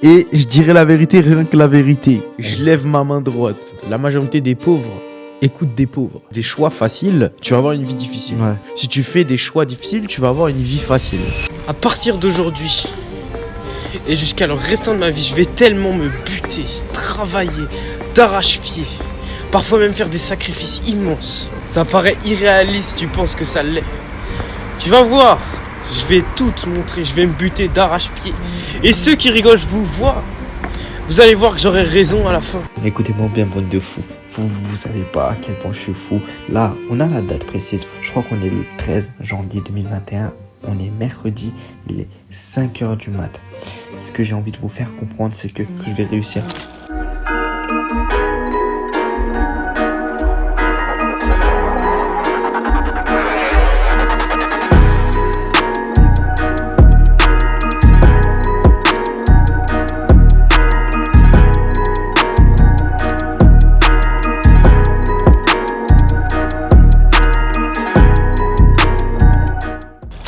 Et je dirais la vérité, rien que la vérité. Je lève ma main droite. La majorité des pauvres écoutent des pauvres. Des choix faciles, tu vas avoir une vie difficile. Ouais. Si tu fais des choix difficiles, tu vas avoir une vie facile. À partir d'aujourd'hui et jusqu'à le restant de ma vie, je vais tellement me buter, travailler, d'arrache-pied, parfois même faire des sacrifices immenses. Ça paraît irréaliste, tu penses que ça l'est. Tu vas voir, je vais tout te montrer, je vais me buter d'arrache-pied. Et ceux qui rigolent, je vous vois. Vous allez voir que j'aurai raison à la fin. Écoutez-moi bien, bande de fous. Vous savez pas à quel point je suis fou. Là, on a la date précise. Je crois qu'on est le 13 janvier 2021. On est mercredi, il est 5h du mat. Ce que j'ai envie de vous faire comprendre, c'est que je vais réussir.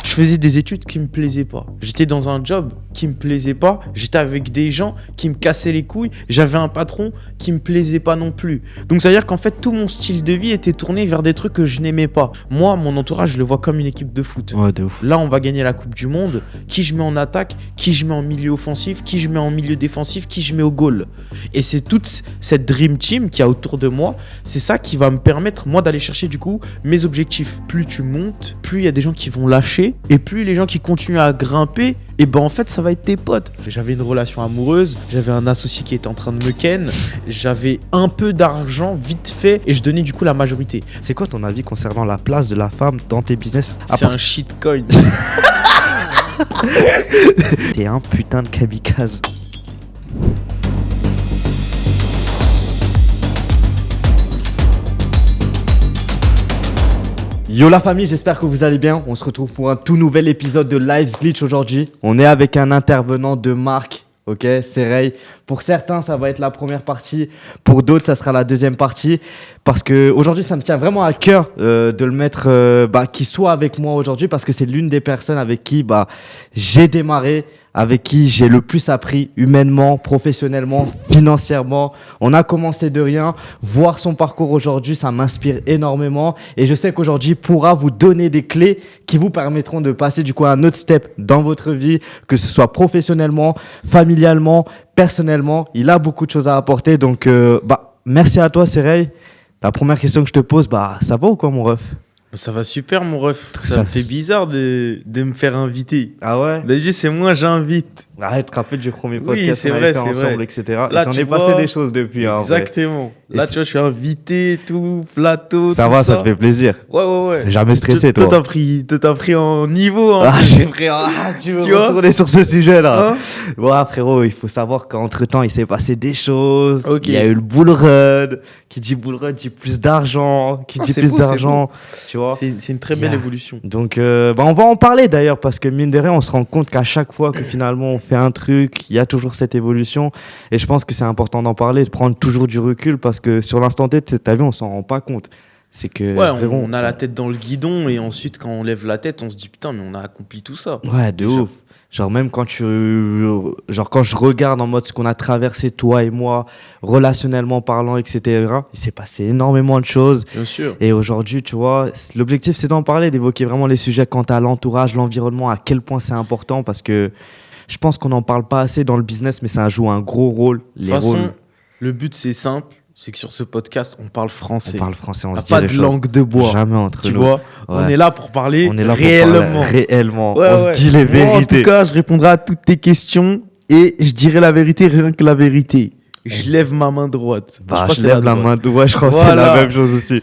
Je faisais des études qui me plaisaient pas. J'étais dans un job qui me plaisait pas. J'étais avec des gens qui me cassaient les couilles. J'avais un patron qui me plaisait pas non plus. Donc ça veut dire qu'en fait tout mon style de vie était tourné vers des trucs que je n'aimais pas. Moi, mon entourage, je le vois comme une équipe de foot. Ouais, de ouf. Là, on va gagner la Coupe du Monde. Qui je mets en attaque, qui je mets en milieu offensif, qui je mets en milieu défensif, qui je mets au goal. Et c'est toute cette dream team qu'il y a autour de moi. C'est ça qui va me permettre, moi, d'aller chercher du coup mes objectifs. Plus tu montes, plus il y a des gens qui vont lâcher. Et plus les gens qui continuent à grimper, et ben en fait ça va être tes potes. J'avais une relation amoureuse, j'avais un associé qui était en train de me ken, j'avais un peu d'argent vite fait et je donnais du coup la majorité. C'est quoi ton avis concernant la place de la femme dans tes business? C'est un shitcoin. T'es un putain de kamikaze. Yo la famille, j'espère que vous allez bien. On se retrouve pour un tout nouvel épisode de Lives Glitch aujourd'hui. On est avec un intervenant de marque, ok, c'est Ray. Pour certains, ça va être la première partie. Pour d'autres, ça sera la deuxième partie. Parce que aujourd'hui, ça me tient vraiment à cœur de le mettre, qu'il soit avec moi aujourd'hui. Parce que c'est l'une des personnes avec qui j'ai démarré, avec qui j'ai le plus appris humainement, professionnellement, financièrement. On a commencé de rien. Voir son parcours aujourd'hui, ça m'inspire énormément. Et je sais qu'aujourd'hui, il pourra vous donner des clés qui vous permettront de passer du coup à un autre step dans votre vie, que ce soit professionnellement, familialement, personnellement. Il a beaucoup de choses à apporter. Donc, merci à toi, Seray. La première question que je te pose, ça va ou quoi, mon ref? Ça va super mon ref. Ça Ça me fait bizarre de me faire inviter. Ah ouais? D'habitude c'est moi j'invite. Arrête, tu te rappelles du premier Oui, podcast c'est qu'on vrai, avait fait c'est ensemble, vrai. etc. Là, Il s'en tu est passé vois, des choses depuis. Hein, en vrai. Exactement. Et Là c'est- tu vois je suis invité, tout, plateau, Ça tout va, ça te fait plaisir. Ouais. Jamais stressé, toi. Toi t'as pris en niveau. Hein. J'ai frère, tu veux Tu vois retourner sur ce sujet-là. Hein. Ouais, frérot, il faut savoir qu'entre-temps, il s'est passé des choses. Ok. Il y a eu le bull run. Qui dit bull run dit plus d'argent. Qui dit c'est plus beau, c'est d'argent. Tu vois. C'est une très belle Yeah. évolution. Donc, on va en parler d'ailleurs, parce que mine de rien, on se rend compte qu'à chaque fois que finalement on fait un truc, il y a toujours cette évolution. Et je pense que c'est important d'en parler, de prendre toujours du recul, parce que sur l'instant T, t'as vu, on s'en rend pas compte. C'est que, Ouais, frérot, on a la tête dans le guidon et ensuite quand on lève la tête, on se dit putain mais on a accompli tout ça. Ouais, de Déjà. ouf. Genre même quand quand je regarde en mode ce qu'on a traversé, toi et moi, relationnellement parlant, etc., il s'est passé énormément de choses. Bien sûr. Et aujourd'hui, tu vois, l'objectif, c'est d'en parler, d'évoquer vraiment les sujets quant à l'entourage, l'environnement, à quel point c'est important, parce que je pense qu'on n'en parle pas assez dans le business, mais ça joue un gros rôle. De toute Les façon, rôles, le but c'est simple, c'est que sur ce podcast on parle français. on parle français, on On se n'a dit pas les de choses. langue de bois. Jamais entre Tu nous. vois, Ouais. on est là pour parler On est là pour réellement. parler réellement. Ouais, on ouais. se dit les Moi, vérités. en tout cas, je répondrai à toutes tes questions et je dirai la vérité, rien que la vérité. Je lève ma main droite. Bah, crois je que c'est lève la droite. main. Ouais, je crois que c'est Voilà. la même chose aussi.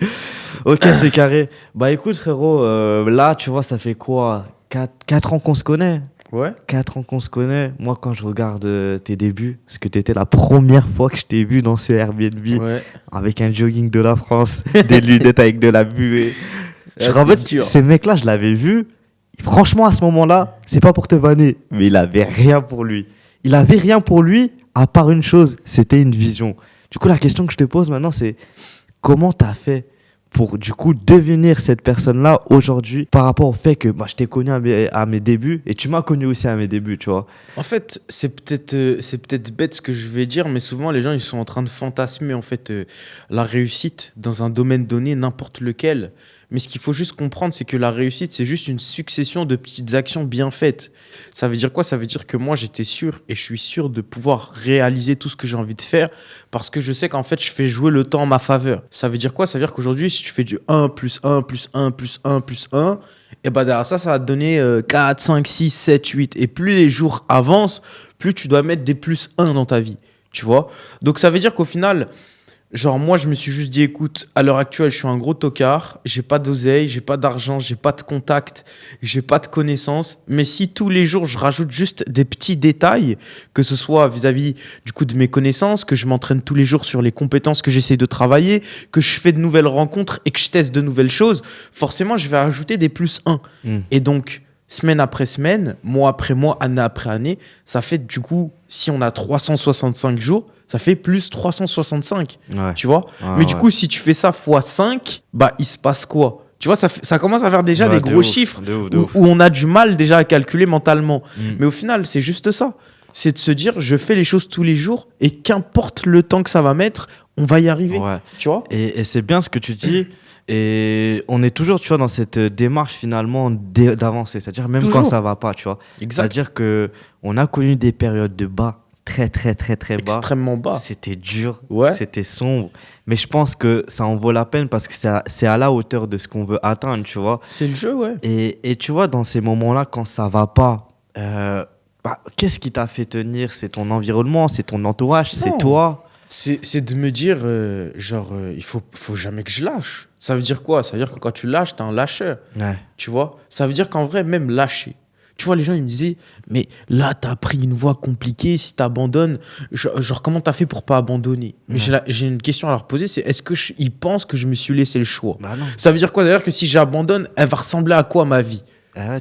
Ok, c'est carré. Écoute, frérot, là, tu vois, ça fait quoi? 4 ans qu'on se connaît. Ouais. 4 ans qu'on se connaît. Moi, quand je regarde tes débuts, parce que t'étais la première fois que je t'ai vu dans ce Airbnb Ouais. avec un jogging de la France, des lunettes avec de la buée. Je Ouais, me rappelle, c'était dur. ces mecs-là, je l'avais vu. Franchement, à ce moment-là, c'est pas pour te vanner, mais il avait rien pour lui. Il avait rien pour lui, à part une chose, c'était une vision. Du coup, la question que je te pose maintenant, c'est comment t'as fait pour du coup devenir cette personne-là aujourd'hui par rapport au fait que je t'ai connu à mes débuts et tu m'as connu aussi à mes débuts, tu vois. En fait, c'est peut-être bête ce que je vais dire, mais souvent les gens ils sont en train de fantasmer en fait la réussite dans un domaine donné, n'importe lequel. Mais ce qu'il faut juste comprendre, c'est que la réussite, c'est juste une succession de petites actions bien faites. Ça veut dire quoi? Ça veut dire que moi, j'étais sûr et je suis sûr de pouvoir réaliser tout ce que j'ai envie de faire parce que je sais qu'en fait, je fais jouer le temps en ma faveur. Ça veut dire quoi? Ça veut dire qu'aujourd'hui, si tu fais du 1 plus 1 plus 1 plus 1 plus 1, et ben derrière ça va te donner 4, 5, 6, 7, 8. Et plus les jours avancent, plus tu dois mettre des plus 1 dans ta vie. Tu vois? Donc ça veut dire qu'au final... Genre, moi, je me suis juste dit, écoute, à l'heure actuelle, je suis un gros tocard, j'ai pas d'oseille, j'ai pas d'argent, j'ai pas de contact, j'ai pas de connaissances. Mais si tous les jours, je rajoute juste des petits détails, que ce soit vis-à-vis du coup de mes connaissances, que je m'entraîne tous les jours sur les compétences que j'essaie de travailler, que je fais de nouvelles rencontres et que je teste de nouvelles choses, forcément, je vais ajouter des plus 1. Et donc, semaine après semaine, mois après mois, année après année, ça fait du coup, si on a 365 jours, ça fait plus 365, tu vois. Mais du coup, si tu fais ça fois 5, bah, il se passe quoi? Tu vois, ça commence à faire déjà des gros chiffres où on a du mal déjà à calculer mentalement. Mais au final, c'est juste ça. C'est de se dire, je fais les choses tous les jours et qu'importe le temps que ça va mettre, on va y arriver. Tu vois? Et c'est bien ce que tu dis. Et on est toujours, tu vois, dans cette démarche finalement d'avancer. C'est-à-dire même quand ça va pas, tu vois. Exact. C'est-à-dire qu'on a connu des périodes de bas très bas. Extrêmement bas. C'était dur, ouais. C'était sombre. Mais je pense que ça en vaut la peine parce que c'est à la hauteur de ce qu'on veut atteindre, tu vois. C'est le jeu, ouais. Et tu vois, dans ces moments-là, quand ça va pas, qu'est-ce qui t'a fait tenir? C'est ton environnement, c'est ton entourage, c'est toi? C'est de me dire, il faut jamais que je lâche. Ça veut dire quoi? Ça veut dire que quand tu lâches, t'es un lâcheur. Ouais. Tu vois? Ça veut dire qu'en vrai, même lâcher. Tu vois, les gens, ils me disaient, mais là, t'as pris une voie compliquée, si t'abandonnes, genre, comment t'as fait pour pas abandonner? Mais j'ai une question à leur poser, c'est est-ce qu'ils pensent que je me suis laissé le choix? Bah non. Ça veut dire quoi d'ailleurs que si j'abandonne, elle va ressembler à quoi ma vie?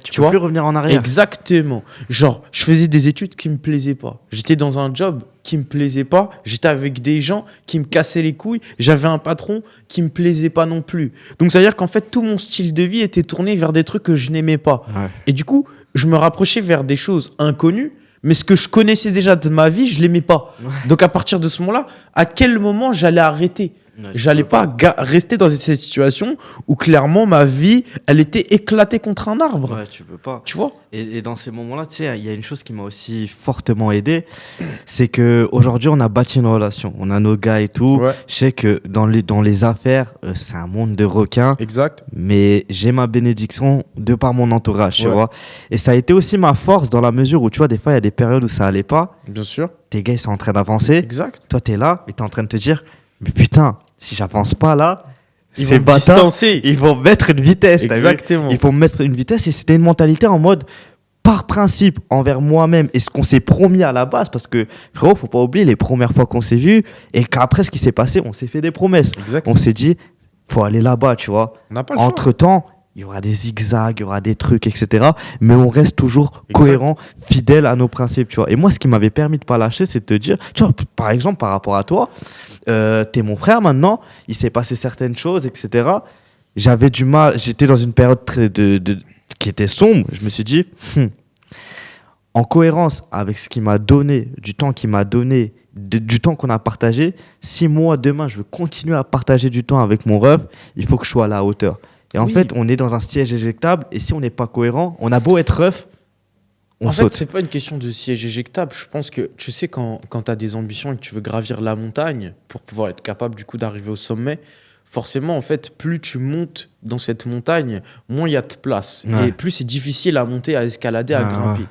Tu peux plus revenir en arrière. Exactement. Genre, je faisais des études qui me plaisaient pas. J'étais dans un job qui me plaisait pas. J'étais avec des gens qui me cassaient les couilles. J'avais un patron qui me plaisait pas non plus. Donc, ça veut dire qu'en fait, tout mon style de vie était tourné vers des trucs que je n'aimais pas. Ouais. Et du coup, je me rapprochais vers des choses inconnues, mais ce que je connaissais déjà de ma vie, je l'aimais pas. Ouais. Donc, à partir de ce moment-là, à quel moment j'allais arrêter? J'allais pas rester dans cette situation où clairement ma vie, elle était éclatée contre un arbre. Ouais, tu peux pas. Tu vois? Et dans ces moments-là, tu sais, il y a une chose qui m'a aussi fortement aidé, c'est que aujourd'hui on a bâti une relation, on a nos gars et tout. Ouais. Je sais que dans les affaires, c'est un monde de requins. Exact. Mais j'ai ma bénédiction de par mon entourage, tu Ouais. vois. Et ça a été aussi ma force dans la mesure où, tu vois, des fois, il y a des périodes où ça allait pas. Bien sûr. Tes gars, ils sont en train d'avancer. Exact. Toi, t'es là et t'es en train de te dire, mais putain, si j'avance pas là, Ils ces vont me bâtards, distancer. ils vont mettre une vitesse. t'as vu. Exactement. Ils vont mettre une vitesse et c'était une mentalité en mode, par principe, envers moi-même et ce qu'on s'est promis à la base, parce que, frérot, faut pas oublier les premières fois qu'on s'est vus et qu'après ce qui s'est passé, on s'est fait des promesses. Exact. On s'est dit, faut aller là-bas, tu vois. On n'a pas le choix. Entre-temps, il y aura des zigzags, il y aura des trucs, etc. Mais on reste toujours Exact. cohérent, fidèle à nos principes, tu vois. Et moi, ce qui m'avait permis de pas lâcher, c'est de te dire, tu vois, par exemple, par rapport à toi, t'es mon frère maintenant, il s'est passé certaines choses, etc. J'avais du mal, j'étais dans une période qui était sombre. Je me suis dit, en cohérence avec ce qu'il m'a donné, du temps qu'il m'a donné, du temps qu'on a partagé, si moi, demain, je veux continuer à partager du temps avec mon ref, il faut que je sois à la hauteur. Et en Oui. fait, on est dans un siège éjectable, et si on n'est pas cohérent, on a beau être ref, on En saute. fait, c'est pas une question de siège éjectable. Je pense que, tu sais, quand tu as des ambitions et que tu veux gravir la montagne pour pouvoir être capable, du coup, d'arriver au sommet, forcément, en fait, plus tu montes dans cette montagne, moins il y a de place. Ouais. Et plus c'est difficile à monter, à escalader, à Ouais, grimper. ouais.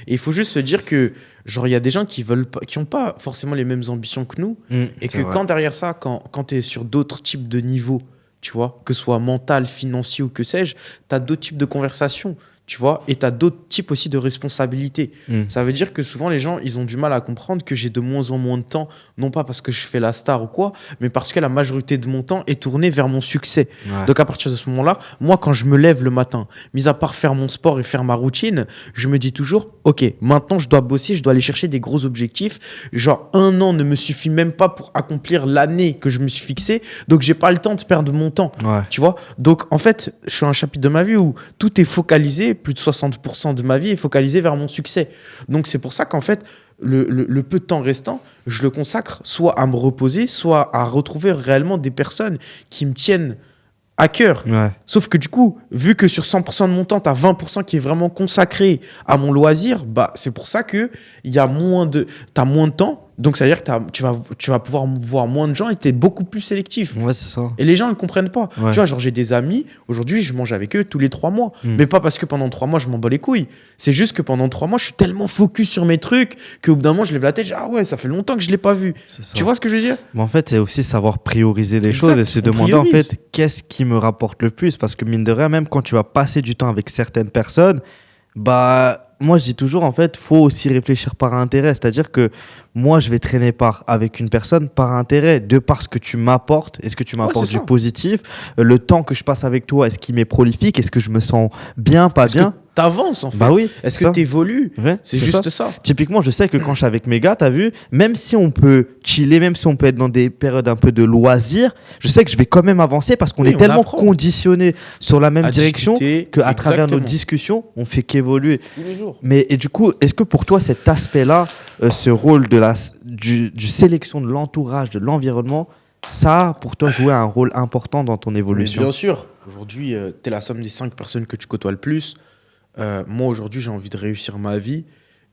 Et il faut juste se dire que, genre, il y a des gens qui veulent pas, qui ont pas forcément les mêmes ambitions que nous. Et C'est que vrai. quand derrière ça, quand tu es sur d'autres types de niveaux, tu vois, que ce soit mental, financier ou que sais-je, tu as d'autres types de conversations. tu vois, et tu as d'autres types aussi de responsabilités. Mm. Ça veut dire que souvent, les gens, ils ont du mal à comprendre que j'ai de moins en moins de temps, non pas parce que je fais la star ou quoi, mais parce que la majorité de mon temps est tournée vers mon succès. Ouais. Donc, à partir de ce moment-là, moi, quand je me lève le matin, mis à part faire mon sport et faire ma routine, je me dis toujours, OK, maintenant, je dois bosser, je dois aller chercher des gros objectifs. Genre, 1 an ne me suffit même pas pour accomplir l'année que je me suis fixée. Donc, j'ai pas le temps de perdre mon temps. Ouais. Tu vois? Donc, en fait, je suis à un chapitre de ma vie où tout est focalisé, plus de 60% de ma vie est focalisé vers mon succès. Donc, c'est pour ça qu'en fait, le peu de temps restant, je le consacre soit à me reposer, soit à retrouver réellement des personnes qui me tiennent à cœur. Ouais. Sauf que du coup, vu que sur 100% de mon temps, tu as 20% qui est vraiment consacré à mon loisir, bah, c'est pour ça que t'as moins de temps. Donc, ça veut dire que tu vas pouvoir voir moins de gens et tu es beaucoup plus sélectif. Ouais, c'est ça. Et les gens ne le comprennent pas. Ouais. Tu vois, genre, j'ai des amis, aujourd'hui, je mange avec eux tous les 3 mois. Mm. Mais pas parce que pendant 3 mois, je m'en bats les couilles. C'est juste que pendant 3 mois, je suis tellement focus sur mes trucs qu'au bout d'un moment, je lève la tête, je dis, ah ouais, ça fait longtemps que je ne l'ai pas vu. C'est ça. Tu vois ce que je veux dire? Mais en fait, c'est aussi savoir prioriser les Exact, choses et se on demander en priorise. fait qu'est-ce qui me rapporte le plus. Parce que mine de rien, même quand tu vas passer du temps avec certaines personnes, bah moi je dis toujours en fait, faut aussi réfléchir par intérêt. C'est-à-dire que moi je vais traîner avec une personne par intérêt, de par ce que tu m'apportes. Est-ce que tu m'apportes c'est du ça. positif? Le temps que je passe avec toi, est-ce qu'il m'est prolifique? Est-ce que je me sens bien, pas Est-ce bien? que tu avances en fait? Bah oui. Est-ce ça. que tu évolues? Ouais, C'est ça. juste ça. Typiquement, je sais que quand je suis avec mes gars, t'as vu, même si on peut chiller, même si on peut être dans des périodes un peu de loisirs, je sais que je vais quand même avancer parce qu'on Oui, est on tellement apprend. conditionné sur la même À direction discuter, qu'à travers nos exactement. discussions, on fait qu'évoluer. Tous les jours. Mais et du coup, est-ce que pour toi, cet aspect-là, ce rôle du sélection de l'entourage, de l'environnement, ça a pour toi joué un rôle important dans ton Mais évolution? bien sûr, aujourd'hui, tu es la somme des 5 personnes que tu côtoies le plus. Moi, aujourd'hui, j'ai envie de réussir ma vie.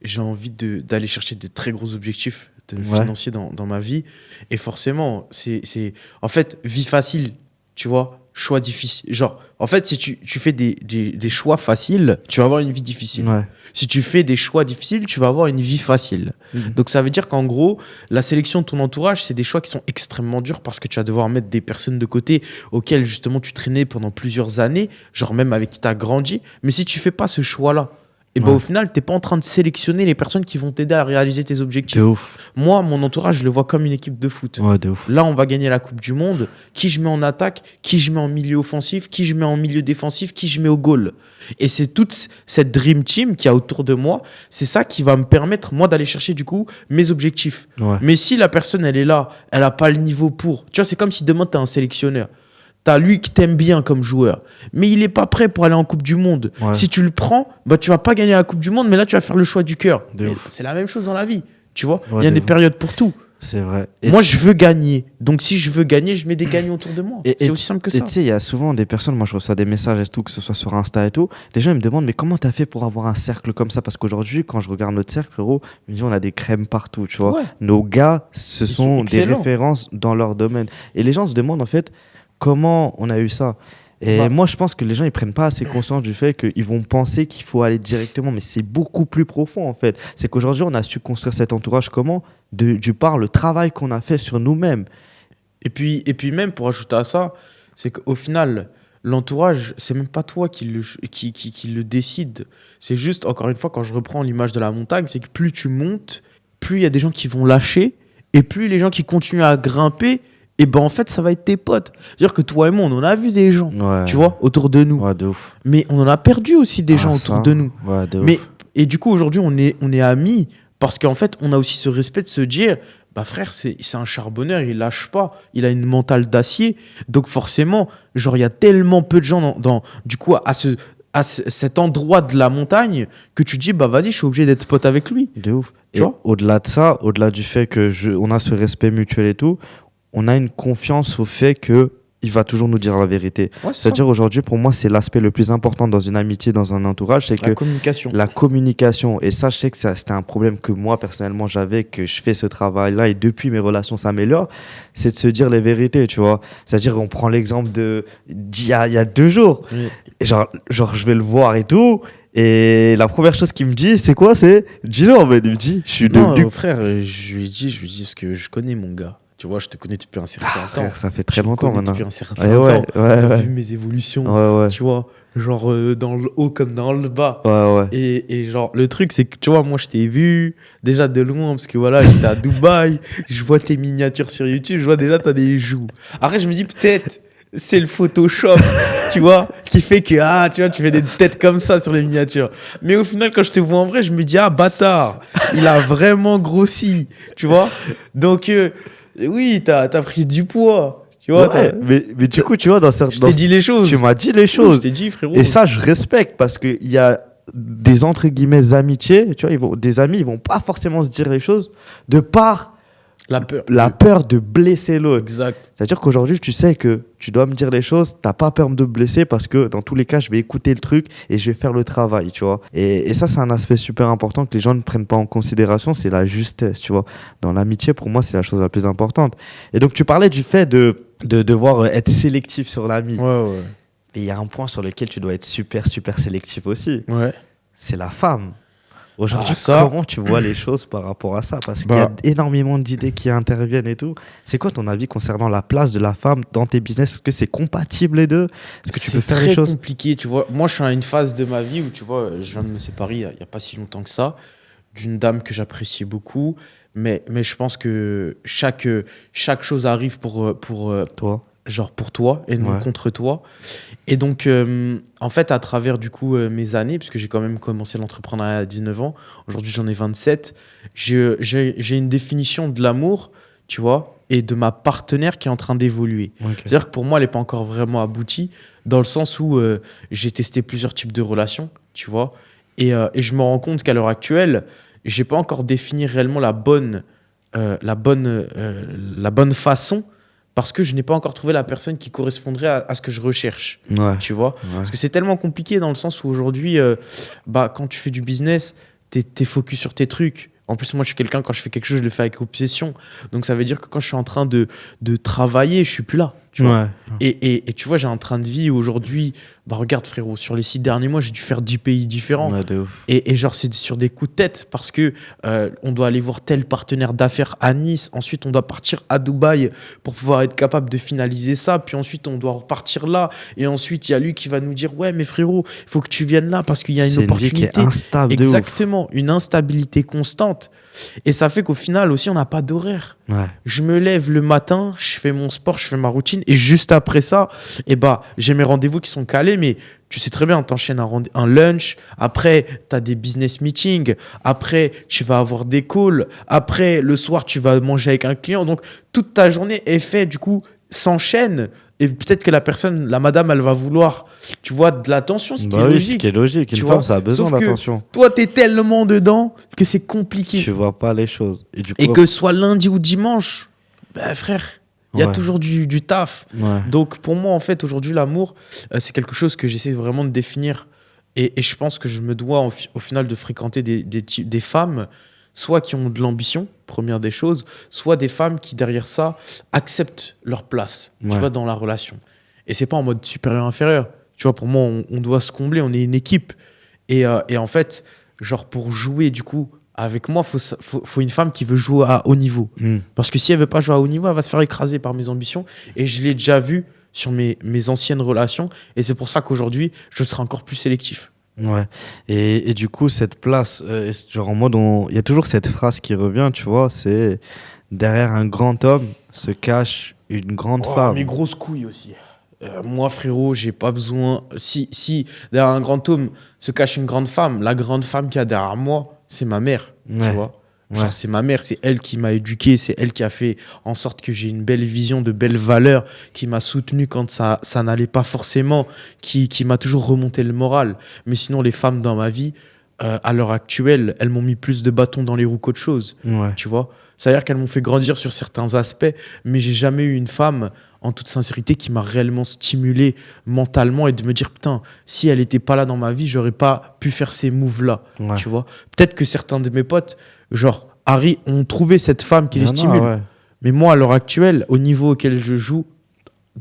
J'ai envie d'aller chercher des très gros objectifs financiers dans ma vie. Et forcément, c'est en fait, vie facile, tu vois, choix difficile. Genre, en fait, si tu fais des choix faciles, tu vas avoir une vie difficile. Ouais. Si tu fais des choix difficiles, tu vas avoir une vie facile. Donc ça veut dire qu'en gros, la sélection de ton entourage, c'est des choix qui sont extrêmement durs parce que tu vas devoir mettre des personnes de côté auxquelles justement tu traînais pendant plusieurs années, genre même avec qui tu as grandi. Mais si tu fais pas ce choix-là, et ben Ouais. au final, tu n'es pas en train de sélectionner les personnes qui vont t'aider à réaliser tes objectifs. De ouf. Moi, mon entourage, je le vois comme une équipe de foot. Ouais, de ouf. Là, on va gagner la Coupe du Monde. Qui je mets en attaque, qui je mets en milieu offensif, qui je mets en milieu défensif, qui je mets au goal. Et c'est toute cette dream team qu'il y a autour de moi. C'est ça qui va me permettre, moi, d'aller chercher du coup mes objectifs. Ouais. Mais si la personne, elle est là, elle n'a pas le niveau pour. Tu vois, c'est comme si demain, tu as un sélectionneur. Tu as lui qui t'aime bien comme joueur, mais il n'est pas prêt pour aller en Coupe du Monde. Ouais. Si tu le prends, bah, tu vas pas gagner la Coupe du Monde, mais là, tu vas faire le choix du cœur. De Et ouf. c'est la même chose dans la vie. Tu vois, Ouais, il y a de des ouf. périodes pour tout. C'est vrai. Et Moi, je veux gagner. Donc, si je veux gagner, je mets des gagnants autour de moi. C'est aussi simple que Et ça. tu sais, il y a souvent des personnes, moi je reçois des messages et tout, que ce soit sur Insta et tout, les gens ils me demandent, mais comment t'as fait pour avoir un cercle comme ça? Parce qu'aujourd'hui, quand je regarde notre cercle, frérot, ils me disent, on a des crèmes partout, tu vois. Ouais. Nos gars, ce Ils sont sont des excellents. références dans leur domaine. Et les gens se demandent, en fait, comment on a eu ça? Et Bah. moi, je pense que les gens, ils prennent pas assez conscience du fait qu'ils vont penser qu'il faut aller directement, mais c'est beaucoup plus profond, en fait. C'est qu'aujourd'hui, on a su construire cet entourage comment? Du par le travail qu'on a fait sur nous-mêmes. Et puis même, pour ajouter à ça, c'est qu'au final, l'entourage, c'est même pas toi qui le décide. C'est juste, encore une fois, quand je reprends l'image de la montagne, c'est que plus tu montes, plus il y a des gens qui vont lâcher, et plus les gens qui continuent à grimper, et ben en fait, ça va être tes potes. C'est-à-dire que toi et moi, on en a vu des gens, Ouais. tu vois, autour de nous. Ouais, de ouf. Mais on en a perdu aussi des Ah, gens ça, autour de nous. Ouais, de Mais, ouf. et du coup, aujourd'hui, on est amis parce qu'en fait, on a aussi ce respect de se dire, bah frère, c'est un charbonneur, il lâche pas, il a une mentale d'acier. Donc forcément, genre, il y a tellement peu de gens du coup, cet endroit de la montagne que tu dis, bah vas-y, je suis obligé d'être pote avec lui. De ouf. Tu Et vois au-delà de ça, au-delà du fait que on a ce respect mutuel et tout, on a une confiance au fait que il va toujours nous dire la vérité. Ouais, c'est C'est-à-dire aujourd'hui, pour moi, c'est l'aspect le plus important dans une amitié, dans un entourage, c'est la que communication. la communication. Et ça, je sais que c'était un problème que moi, personnellement, j'avais, que je fais ce travail-là et depuis, mes relations s'améliorent, c'est de se dire les vérités, tu vois. C'est-à-dire, on prend l'exemple d'il y a 2 jours. Oui. Et genre, je vais le voir et tout. Et la première chose qu'il me dit, c'est quoi? C'est dis-le, en fait. Il me dit, je suis Non, devenu. frère, je lui ai dit, parce que je connais mon gars. Tu vois, je te connais depuis un certain temps. Frère, ça fait très Je me longtemps connais maintenant. depuis un certain Ouais, temps. ouais, T'as ouais. vu mes évolutions. Ouais, ouais. Tu vois, genre dans le haut comme dans le bas. Ouais, ouais. Et genre, le truc, c'est que tu vois, moi, je t'ai vu déjà de loin parce que voilà, j'étais à Dubaï. Je vois tes miniatures sur YouTube. Je vois déjà, t'as des joues. Après, je me dis peut-être, c'est le Photoshop, tu vois, qui fait que, tu vois, tu fais des têtes comme ça sur les miniatures. Mais au final, quand je te vois en vrai, je me dis, bâtard, il a vraiment grossi, tu vois. Donc, oui, t'as pris du poids, tu vois. Ouais, mais du coup, tu vois, Je t'ai dit les choses. tu m'as dit les Oui, choses. je t'ai dit, frérot. Et ça, je respecte parce qu'il y a des entre guillemets amitiés, tu vois, des amis, ils vont pas forcément se dire les choses de par La peur. la peur de blesser l'autre. Exact. C'est-à-dire qu'aujourd'hui, tu sais que tu dois me dire les choses, t'as pas peur de me blesser parce que dans tous les cas, je vais écouter le truc et je vais faire le travail, tu vois. Et ça, c'est un aspect super important que les gens ne prennent pas en considération, c'est la justesse, tu vois. Dans l'amitié, pour moi, c'est la chose la plus importante. Et donc, tu parlais du fait de devoir être sélectif sur l'ami. Ouais, ouais. Et il y a un point sur lequel tu dois être super, super sélectif aussi. Ouais. C'est la femme. Aujourd'hui, Ça. comment tu vois les choses par rapport à ça? Parce qu'il y a énormément d'idées qui interviennent et tout. C'est quoi ton avis concernant la place de la femme dans tes business? Est-ce que c'est compatible les deux? Est-ce que tu peux faire les C'est choses? très compliqué, tu vois. Moi, je suis à une phase de ma vie où, tu vois, je viens de me séparer il y a pas si longtemps que ça, d'une dame que j'appréciais beaucoup. Mais je pense que chaque chose arrive pour Toi? genre pour toi et non Ouais. contre toi. Et donc, en fait, à travers du coup mes années, puisque j'ai quand même commencé l'entrepreneuriat à 19 ans, aujourd'hui j'en ai 27, j'ai une définition de l'amour, tu vois, et de ma partenaire qui est en train d'évoluer. Ok. C'est-à-dire que pour moi, elle n'est pas encore vraiment aboutie, dans le sens où j'ai testé plusieurs types de relations, tu vois, et je me rends compte qu'à l'heure actuelle, j'ai pas encore défini réellement la bonne façon, parce que je n'ai pas encore trouvé la personne qui correspondrait à ce que je recherche, Ouais. tu vois. Ouais. Parce que c'est tellement compliqué dans le sens où aujourd'hui, quand tu fais du business, t'es focus sur tes trucs. En plus, moi, je suis quelqu'un, quand je fais quelque chose, je le fais avec obsession. Donc, ça veut dire que quand je suis en train de travailler, je suis plus là. Tu vois. Ouais. Et tu vois, j'ai un train de vie où aujourd'hui, regarde, frérot, sur les 6 derniers mois, j'ai dû faire 10 pays différents. Ouais, de ouf. Et genre, c'est sur des coups de tête parce que on doit aller voir tel partenaire d'affaires à Nice. Ensuite, on doit partir à Dubaï pour pouvoir être capable de finaliser ça. Puis ensuite, on doit repartir là. Et ensuite, il y a lui qui va nous dire, ouais, mais frérot, il faut que tu viennes là parce qu'il y a une C'est opportunité. vie qui est instable de ouf. Exactement, une instabilité constante. Et ça fait qu'au final aussi, on n'a pas d'horaire. Ouais. Je me lève le matin, je fais mon sport, je fais ma routine. Et juste après ça, j'ai mes rendez-vous qui sont calés. Mais tu sais très bien, t'enchaînes un lunch. Après, tu as des business meetings. Après, tu vas avoir des calls. Après, le soir, tu vas manger avec un client. Donc, toute ta journée est faite, du coup, s'enchaîne. Et peut-être que la madame, elle va vouloir, tu vois, de l'attention, ce qui est Bah oui, logique. ce qui est logique. Tu Une vois. femme, ça a besoin Sauf que d'attention. Toi, t'es tellement dedans que c'est compliqué. Tu vois pas les choses. Et du coup, Et que ce soit lundi ou dimanche, frère, il y a Ouais. toujours du taf. ouais. Donc pour moi, en fait, aujourd'hui, l'amour, c'est quelque chose que j'essaie vraiment de définir. Et je pense que je me dois, au final, de fréquenter des femmes, soit qui ont de l'ambition, première des choses, soit des femmes qui, derrière ça, acceptent leur place, tu Ouais. vois, dans la relation. Et c'est pas en mode supérieur-inférieur. Tu vois, pour moi, on doit se combler, on est une équipe. Et en fait, genre, pour jouer, du coup, avec moi, faut une femme qui veut jouer à haut niveau. Hmm. Parce que si elle veut pas jouer à haut niveau, elle va se faire écraser par mes ambitions. Et je l'ai déjà vu sur mes anciennes relations. Et c'est pour ça qu'aujourd'hui, je serai encore plus sélectif. Ouais. Et du coup, cette place, genre en mode, il y a toujours cette phrase qui revient, tu vois, c'est derrière un grand homme se cache une grande femme. Mes grosses couilles aussi. Moi, frérot, j'ai pas besoin. Si derrière un grand homme se cache une grande femme, la grande femme qu'il y a derrière moi, c'est ma mère. Ouais. Tu vois? Genre, Ouais. c'est ma mère, c'est elle qui m'a éduqué, c'est elle qui a fait en sorte que j'ai une belle vision, de belles valeurs, qui m'a soutenu quand ça n'allait pas forcément, qui m'a toujours remonté le moral. Mais sinon, les femmes dans ma vie, à l'heure actuelle, elles m'ont mis plus de bâtons dans les roues qu'autre chose. Ouais. Tu vois? C'est-à-dire qu'elles m'ont fait grandir sur certains aspects, mais j'ai jamais eu une femme, en toute sincérité, qui m'a réellement stimulé mentalement et de me dire, putain, si elle n'était pas là dans ma vie, j'aurais pas pu faire ces moves-là. Ouais. Tu vois? Peut-être que certains de mes potes, genre Harry, ont trouvé cette femme qui les Non, stimule. ouais. Mais moi, à l'heure actuelle, au niveau auquel je joue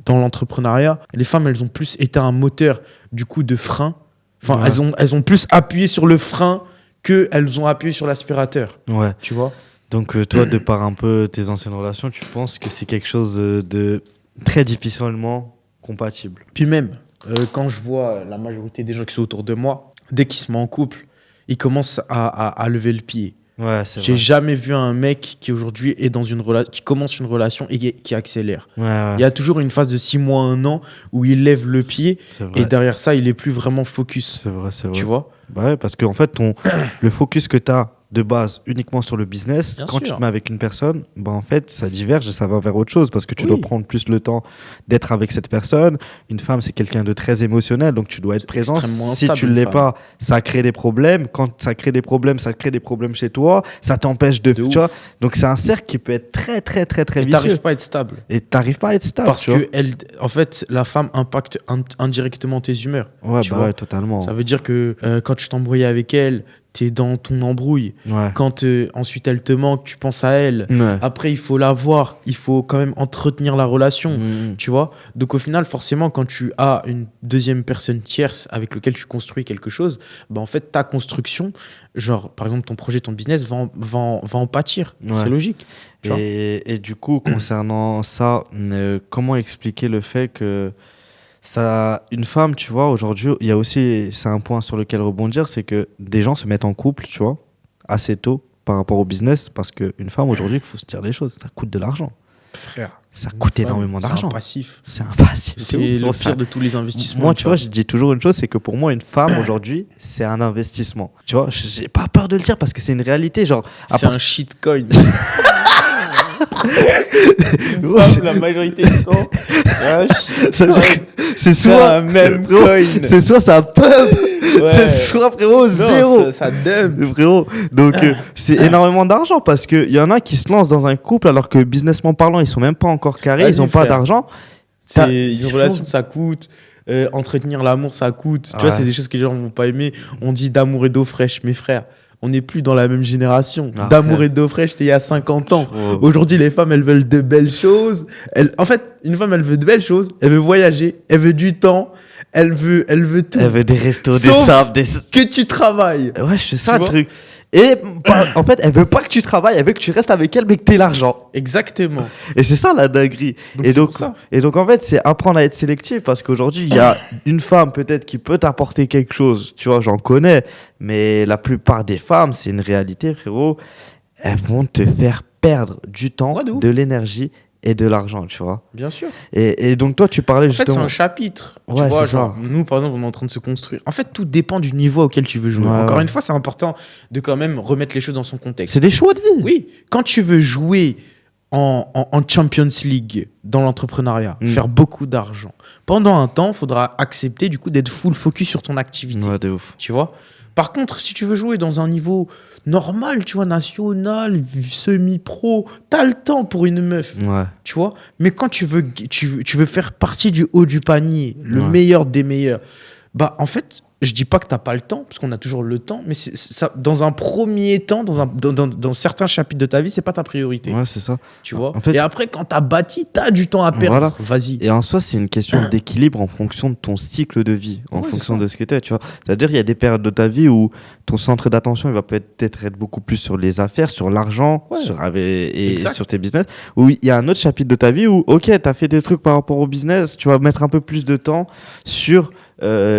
dans l'entrepreneuriat, les femmes, elles ont plus été un moteur, du coup, de frein. Enfin, Ouais. elles ont plus appuyé sur le frein qu'elles ont appuyé sur l'aspirateur. Ouais. Tu vois? Donc toi, de par un peu tes anciennes relations, tu penses que c'est quelque chose de très difficilement compatible. Puis même, quand je vois la majorité des gens qui sont autour de moi, dès qu'ils se mettent en couple, ils commencent à lever le pied. Ouais, c'est J'ai vrai. jamais vu un mec qui aujourd'hui est dans une relation, qui commence une relation et qui accélère. Ouais, ouais, Il y a toujours une phase de 6 mois, 1 an où il lève le pied c'est vrai. et derrière ça, il est plus vraiment focus. C'est vrai, c'est vrai. Tu vois? Bah ouais, parce qu'en fait, le focus que tu as de base uniquement sur le business, Bien quand tu sûr. te mets avec une personne, bah en fait, ça diverge et ça va vers autre chose parce que tu Oui. dois prendre plus le temps d'être avec cette personne. Une femme, c'est quelqu'un de très émotionnel, donc tu dois être présent. extrêmement Si instable, tu une ne l'es femme. pas, ça crée des problèmes. Quand ça crée des problèmes, ça crée des problèmes chez toi. Ça t'empêche de... De tu vois. ouf. Donc c'est un cercle qui peut être très, très, très, très Et vicieux. t'arrives pas à être stable. Et t'arrives pas à être stable, Parce tu vois. que, en fait, la femme impacte indirectement tes humeurs. Ouais, tu bah vois. ouais, totalement. Ça veut dire que quand tu t'embrouilles avec elle, t'es dans ton embrouille. Ouais. Quand ensuite elle te manque, tu penses à elle. Ouais. Après, il faut la voir. Il faut quand même entretenir la relation. Mhm. Tu vois? Donc au final, forcément, quand tu as une deuxième personne tierce avec laquelle tu construis quelque chose, bah, en fait, ta construction, genre par exemple ton projet, ton business, va en pâtir. Ouais. C'est logique. Tu vois. Et du coup, concernant ça, comment expliquer le fait que une femme, tu vois, aujourd'hui, il y a aussi, c'est un point sur lequel rebondir, c'est que des gens se mettent en couple, tu vois, assez tôt par rapport au business, parce qu'une femme, aujourd'hui, il faut se dire les choses, ça coûte de l'argent. Frère. Ça coûte Une femme, énormément c'est d'argent. un passif. C'est un passif. C'est ouf. le Bon, pire de tous les investissements. Moi, une tu vois, femme. je dis toujours une chose, c'est que pour moi, une femme aujourd'hui, c'est un investissement. Tu vois, j'ai pas peur de le dire parce que c'est une réalité. Genre, à c'est part- un shitcoin. Ouais, c'est- la majorité du temps, c'est un ça veut dire shitcoin. que c'est C'est soit un même frérot, coin. c'est soit ça pump, Ouais. c'est soit frérot Non, zéro. ça dump. Frérot, donc c'est énormément d'argent parce qu'il y en a qui se lancent dans un couple alors que businessment parlant, ils sont même pas encore carrés, Vas-y, ils ont pas frère. d'argent. T'as- C'est une il faut- relation, ça coûte. Entretenir l'amour, ça coûte. Tu vois, Ouais. c'est des choses que les gens vont pas aimer. On dit d'amour et d'eau fraîche. Mes frères, on n'est plus dans la même génération. Ah, D'amour frère. et d'eau fraîche, c'était il y a 50 ans. Oh. Aujourd'hui, les femmes, elles veulent de belles choses. En fait, une femme, elle veut de belles choses. Elle veut voyager. Elle veut du temps. Elle veut tout. Elle veut des restos, des Sauf sables, des... Que tu travailles. Ouais, c'est ça Tu le vois truc. Et en fait, elle veut pas que tu travailles, elle veut que tu restes avec elle mais que t'aies l'argent. Exactement. Et c'est ça la dinguerie. Donc, Et c'est donc, pour ça. et donc en fait, c'est apprendre à être sélectif parce qu'aujourd'hui, il y a une femme peut-être qui peut t'apporter quelque chose, tu vois, j'en connais, mais la plupart des femmes, c'est une réalité, frérot, elles vont te faire perdre du temps, Ouais, de ouf. de l'énergie et de l'argent, tu vois. Bien sûr. Et donc toi, tu parlais En fait, c'est justement... un chapitre. Tu Ouais, vois, c'est genre, ça. nous, par exemple, on est en train de se construire. En fait, tout dépend du niveau auquel tu veux jouer. Ouais, Encore ouais. une fois, c'est important de quand même remettre les choses dans son contexte. C'est des choix de vie. Oui, quand tu veux jouer en Champions League dans l'entrepreneuriat, Mm. faire beaucoup d'argent, pendant un temps, il faudra accepter du coup d'être full focus sur ton activité. Ouais, de ouf. Tu vois. Par contre, si tu veux jouer dans un niveau normal, tu vois, national, semi-pro, t'as le temps pour une meuf. Ouais. Tu vois. Mais quand tu veux faire partie du haut du panier, le Ouais. meilleur des meilleurs, bah en fait, je dis pas que t'as pas le temps, parce qu'on a toujours le temps, mais ça, dans un premier temps, dans certains chapitres de ta vie, c'est pas ta priorité. Ouais, c'est ça. Tu vois. En fait- Et après, quand t'as bâti, t'as du temps à perdre. Voilà. Vas-y. Et en soi, c'est une question d'équilibre en fonction de ton cycle de vie, en Ouais, fonction c'est ça. de ce que tu es, tu vois. C'est-à-dire, il y a des périodes de ta vie où ton centre d'attention, il va peut-être être beaucoup plus sur les affaires, sur l'argent, Ouais. et Exact. sur tes business. Où il y a un autre chapitre de ta vie où, ok, tu as fait des trucs par rapport au business, tu vas mettre un peu plus de temps sur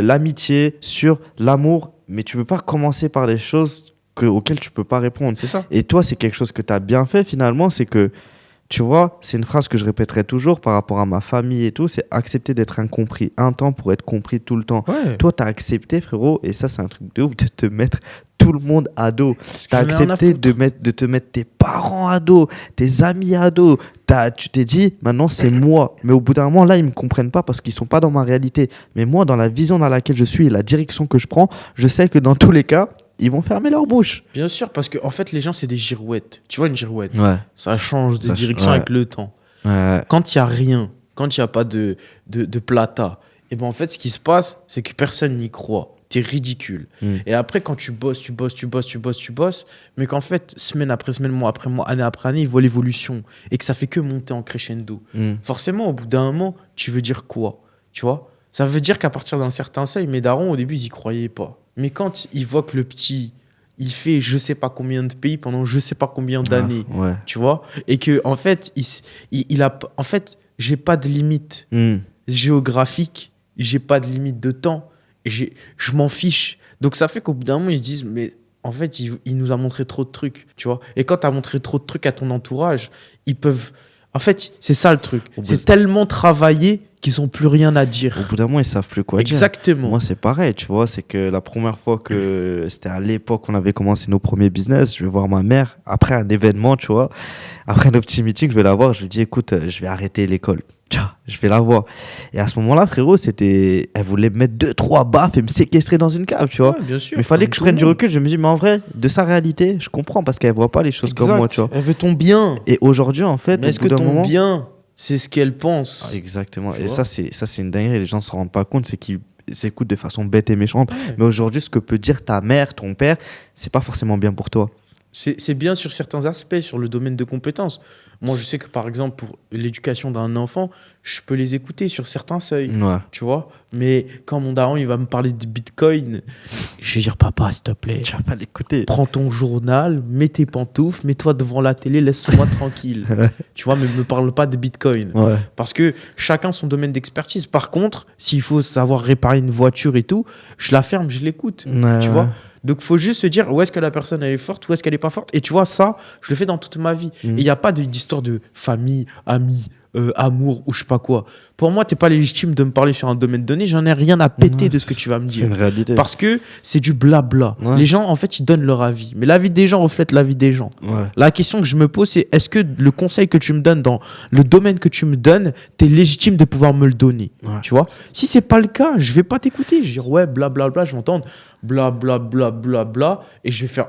l'amitié, sur l'amour, mais tu peux pas commencer par des choses auxquelles tu peux pas répondre. C'est ça. Et toi, c'est quelque chose que tu as bien fait finalement, c'est que, tu vois, c'est une phrase que je répéterai toujours par rapport à ma famille et tout, c'est accepter d'être incompris un temps pour être compris tout le temps. Ouais. Toi, tu as accepté, frérot, et ça, c'est un truc de ouf, de te mettre tout le monde à dos. Tu as j'en ai rien à accepté foutre. de te mettre tes parents à dos, tes amis à dos. Tu t'es dit, maintenant, c'est moi. Mais au bout d'un moment, là, ils me comprennent pas parce qu'ils sont pas dans ma réalité. Mais moi, dans la vision dans laquelle je suis et la direction que je prends, je sais que dans tous les cas, ils vont fermer leur bouche. Bien sûr, parce que en fait, les gens, c'est des girouettes. Tu vois, une girouette, Ouais. ça change de Ça direction ouais. avec le temps. Ouais. Quand il n'y a rien, quand il n'y a pas de plata, et ben en fait, ce qui se passe, c'est que personne n'y croit. T'es ridicule. Mm. Et après, quand tu bosses, mais qu'en fait, semaine après semaine, mois après mois, année après année, ils voient l'évolution et que ça fait que monter en crescendo. Mm. Forcément, au bout d'un moment, tu veux dire quoi? Tu vois? Ça veut dire qu'à partir d'un certain seuil, mes darons, au début, ils y croyaient pas. Mais quand ils voient que le petit il fait je sais pas combien de pays pendant je sais pas combien d'années, Ouais. tu vois, et que en fait, en fait, j'ai pas de limite géographique, j'ai pas de limite de temps, je m'en fiche. Donc ça fait qu'au bout d'un moment, ils se disent, mais en fait, il nous a montré trop de trucs, tu vois. Et quand tu as montré trop de trucs à ton entourage, ils peuvent... En fait, c'est ça le truc. C'est tellement travaillé qu'ils n'ont plus rien à dire. Au bout d'un moment, ils savent plus quoi dire. Exactement. Moi, c'est pareil, tu vois. C'est que la première fois que c'était à l'époque qu'on avait commencé nos premiers business, je vais voir ma mère après un événement, tu vois. Après nos petits meetings, je vais la voir. Je lui dis, écoute, je vais arrêter l'école. Tiens, je vais la voir. Et à ce moment-là, frérot, elle voulait me mettre 2-3 baffes et me séquestrer dans une cave, tu vois. Ouais, bien sûr. Mais il fallait que je prenne du recul. Je me dis, mais en vrai, de sa réalité, je comprends parce qu'elle voit pas les choses comme moi, tu vois. Elle veut ton bien. Et aujourd'hui, en fait, Mais est-ce que ton bien, c'est ce qu'elle pense? Exactement. Tu Et vois, ça, c'est une dinguerie. Les gens se rendent pas compte, c'est qu'ils s'écoutent de façon bête et méchante. Ouais. Mais aujourd'hui, ce que peut dire ta mère, ton père, c'est pas forcément bien pour toi. C'est bien sur certains aspects, sur le domaine de compétences. Moi, je sais que par exemple, pour l'éducation d'un enfant, je peux les écouter sur certains seuils, Ouais. tu vois. Mais quand mon daron, il va me parler de Bitcoin, je vais dire, papa, s'il te plaît, Tu vas pas l'écouter. prends ton journal, mets tes pantoufles, mets-toi devant la télé, laisse-moi tranquille. Tu vois, mais me parle pas de Bitcoin. Ouais. Parce que chacun son domaine d'expertise. Par contre, s'il faut savoir réparer une voiture et tout, je la ferme, je l'écoute. Tu vois. Donc, il faut juste se dire où est-ce que la personne elle est forte, où est-ce qu'elle n'est pas forte. Et tu vois, ça, je le fais dans toute ma vie. Et il n'y a pas d'histoire de famille, amis, amour ou je sais pas quoi. Pour moi, tu n'es pas légitime de me parler sur un domaine donné. J'en ai rien à péter de ce que tu vas me C'est dire. une réalité. Parce que c'est du blabla. Ouais. Les gens, en fait, ils donnent leur avis. Mais l'avis des gens reflète l'avis des gens. Ouais. La question que je me pose, c'est est-ce que le conseil que tu me donnes dans le domaine que tu me donnes, tu es légitime de pouvoir me le donner? Ouais. Tu vois? Si c'est pas le cas, je vais pas t'écouter. Je vais dire ouais, blablabla, je vais entendre blablabla, et je vais faire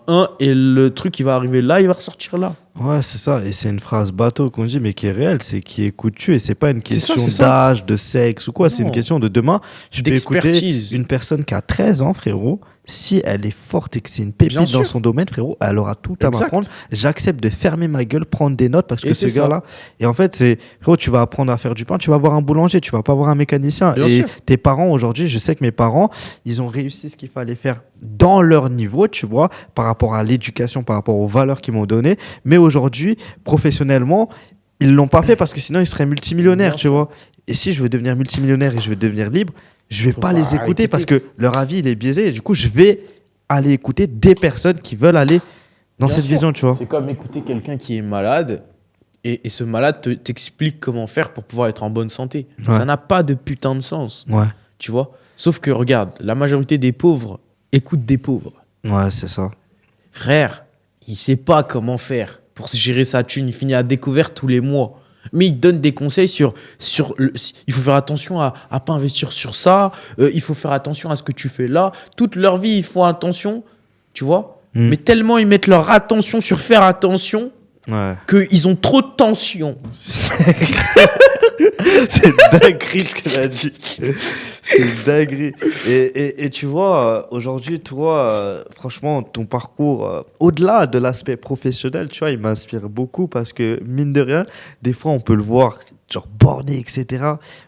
un, et le truc, il va arriver là, il va ressortir là. Ouais, c'est ça. Et c'est une phrase bateau qu'on dit, mais qui est réelle. C'est qui écoutes-tu. Et c'est pas une C'est ça, question c'est ça. d'âge, de sexe ou quoi. C'est Non. une question de demain. Je peux écouter D'expertise. une personne qui a 13 ans, frérot. Si elle est forte et que c'est une pépite Bien dans sûr. son domaine, frérot, elle aura tout à Exact. m'apprendre. J'accepte de fermer ma gueule, prendre des notes parce que Et ce c'est ça. gars-là. Et en fait, frérot, tu vas apprendre à faire du pain, tu vas voir un boulanger, tu vas pas voir un mécanicien. Bien et sûr. tes parents, aujourd'hui, je sais que mes parents, ils ont réussi ce qu'il fallait faire dans leur niveau, tu vois, par rapport à l'éducation, par rapport aux valeurs qu'ils m'ont données. Mais aujourd'hui, professionnellement, ils l'ont pas fait parce que sinon, ils seraient multimillionnaires, Bien tu vois. Et si je veux devenir multimillionnaire et je veux devenir libre, je vais Faut pas pas les écouter écouter. parce que leur avis, il est biaisé. Et du coup, je vais aller écouter des personnes qui veulent aller dans Bien cette sûr. vision, tu vois. C'est comme écouter quelqu'un qui est malade et ce malade t'explique comment faire pour pouvoir être en bonne santé. Ouais. Ça n'a pas de putain de sens, Ouais, tu vois. Sauf que regarde, la majorité des pauvres écoutent des pauvres. ouais, c'est ça. Frère, il sait pas comment faire pour gérer sa thune. Il finit à découvert tous les mois. Mais il donne des conseils il faut faire attention à pas investir sur ça. Il faut faire attention à ce que tu fais là. Toute leur vie, ils font attention, tu vois. Mm. Mais tellement ils mettent leur attention sur faire attention Ouais. qu'ils ont trop de tension. C'est dinguerie ce qu'elle a dit. C'est dinguerie. Et tu vois, aujourd'hui, toi, franchement, ton parcours, au-delà de l'aspect professionnel, tu vois, il m'inspire beaucoup parce que, mine de rien, des fois, on peut le voir, genre borné, etc.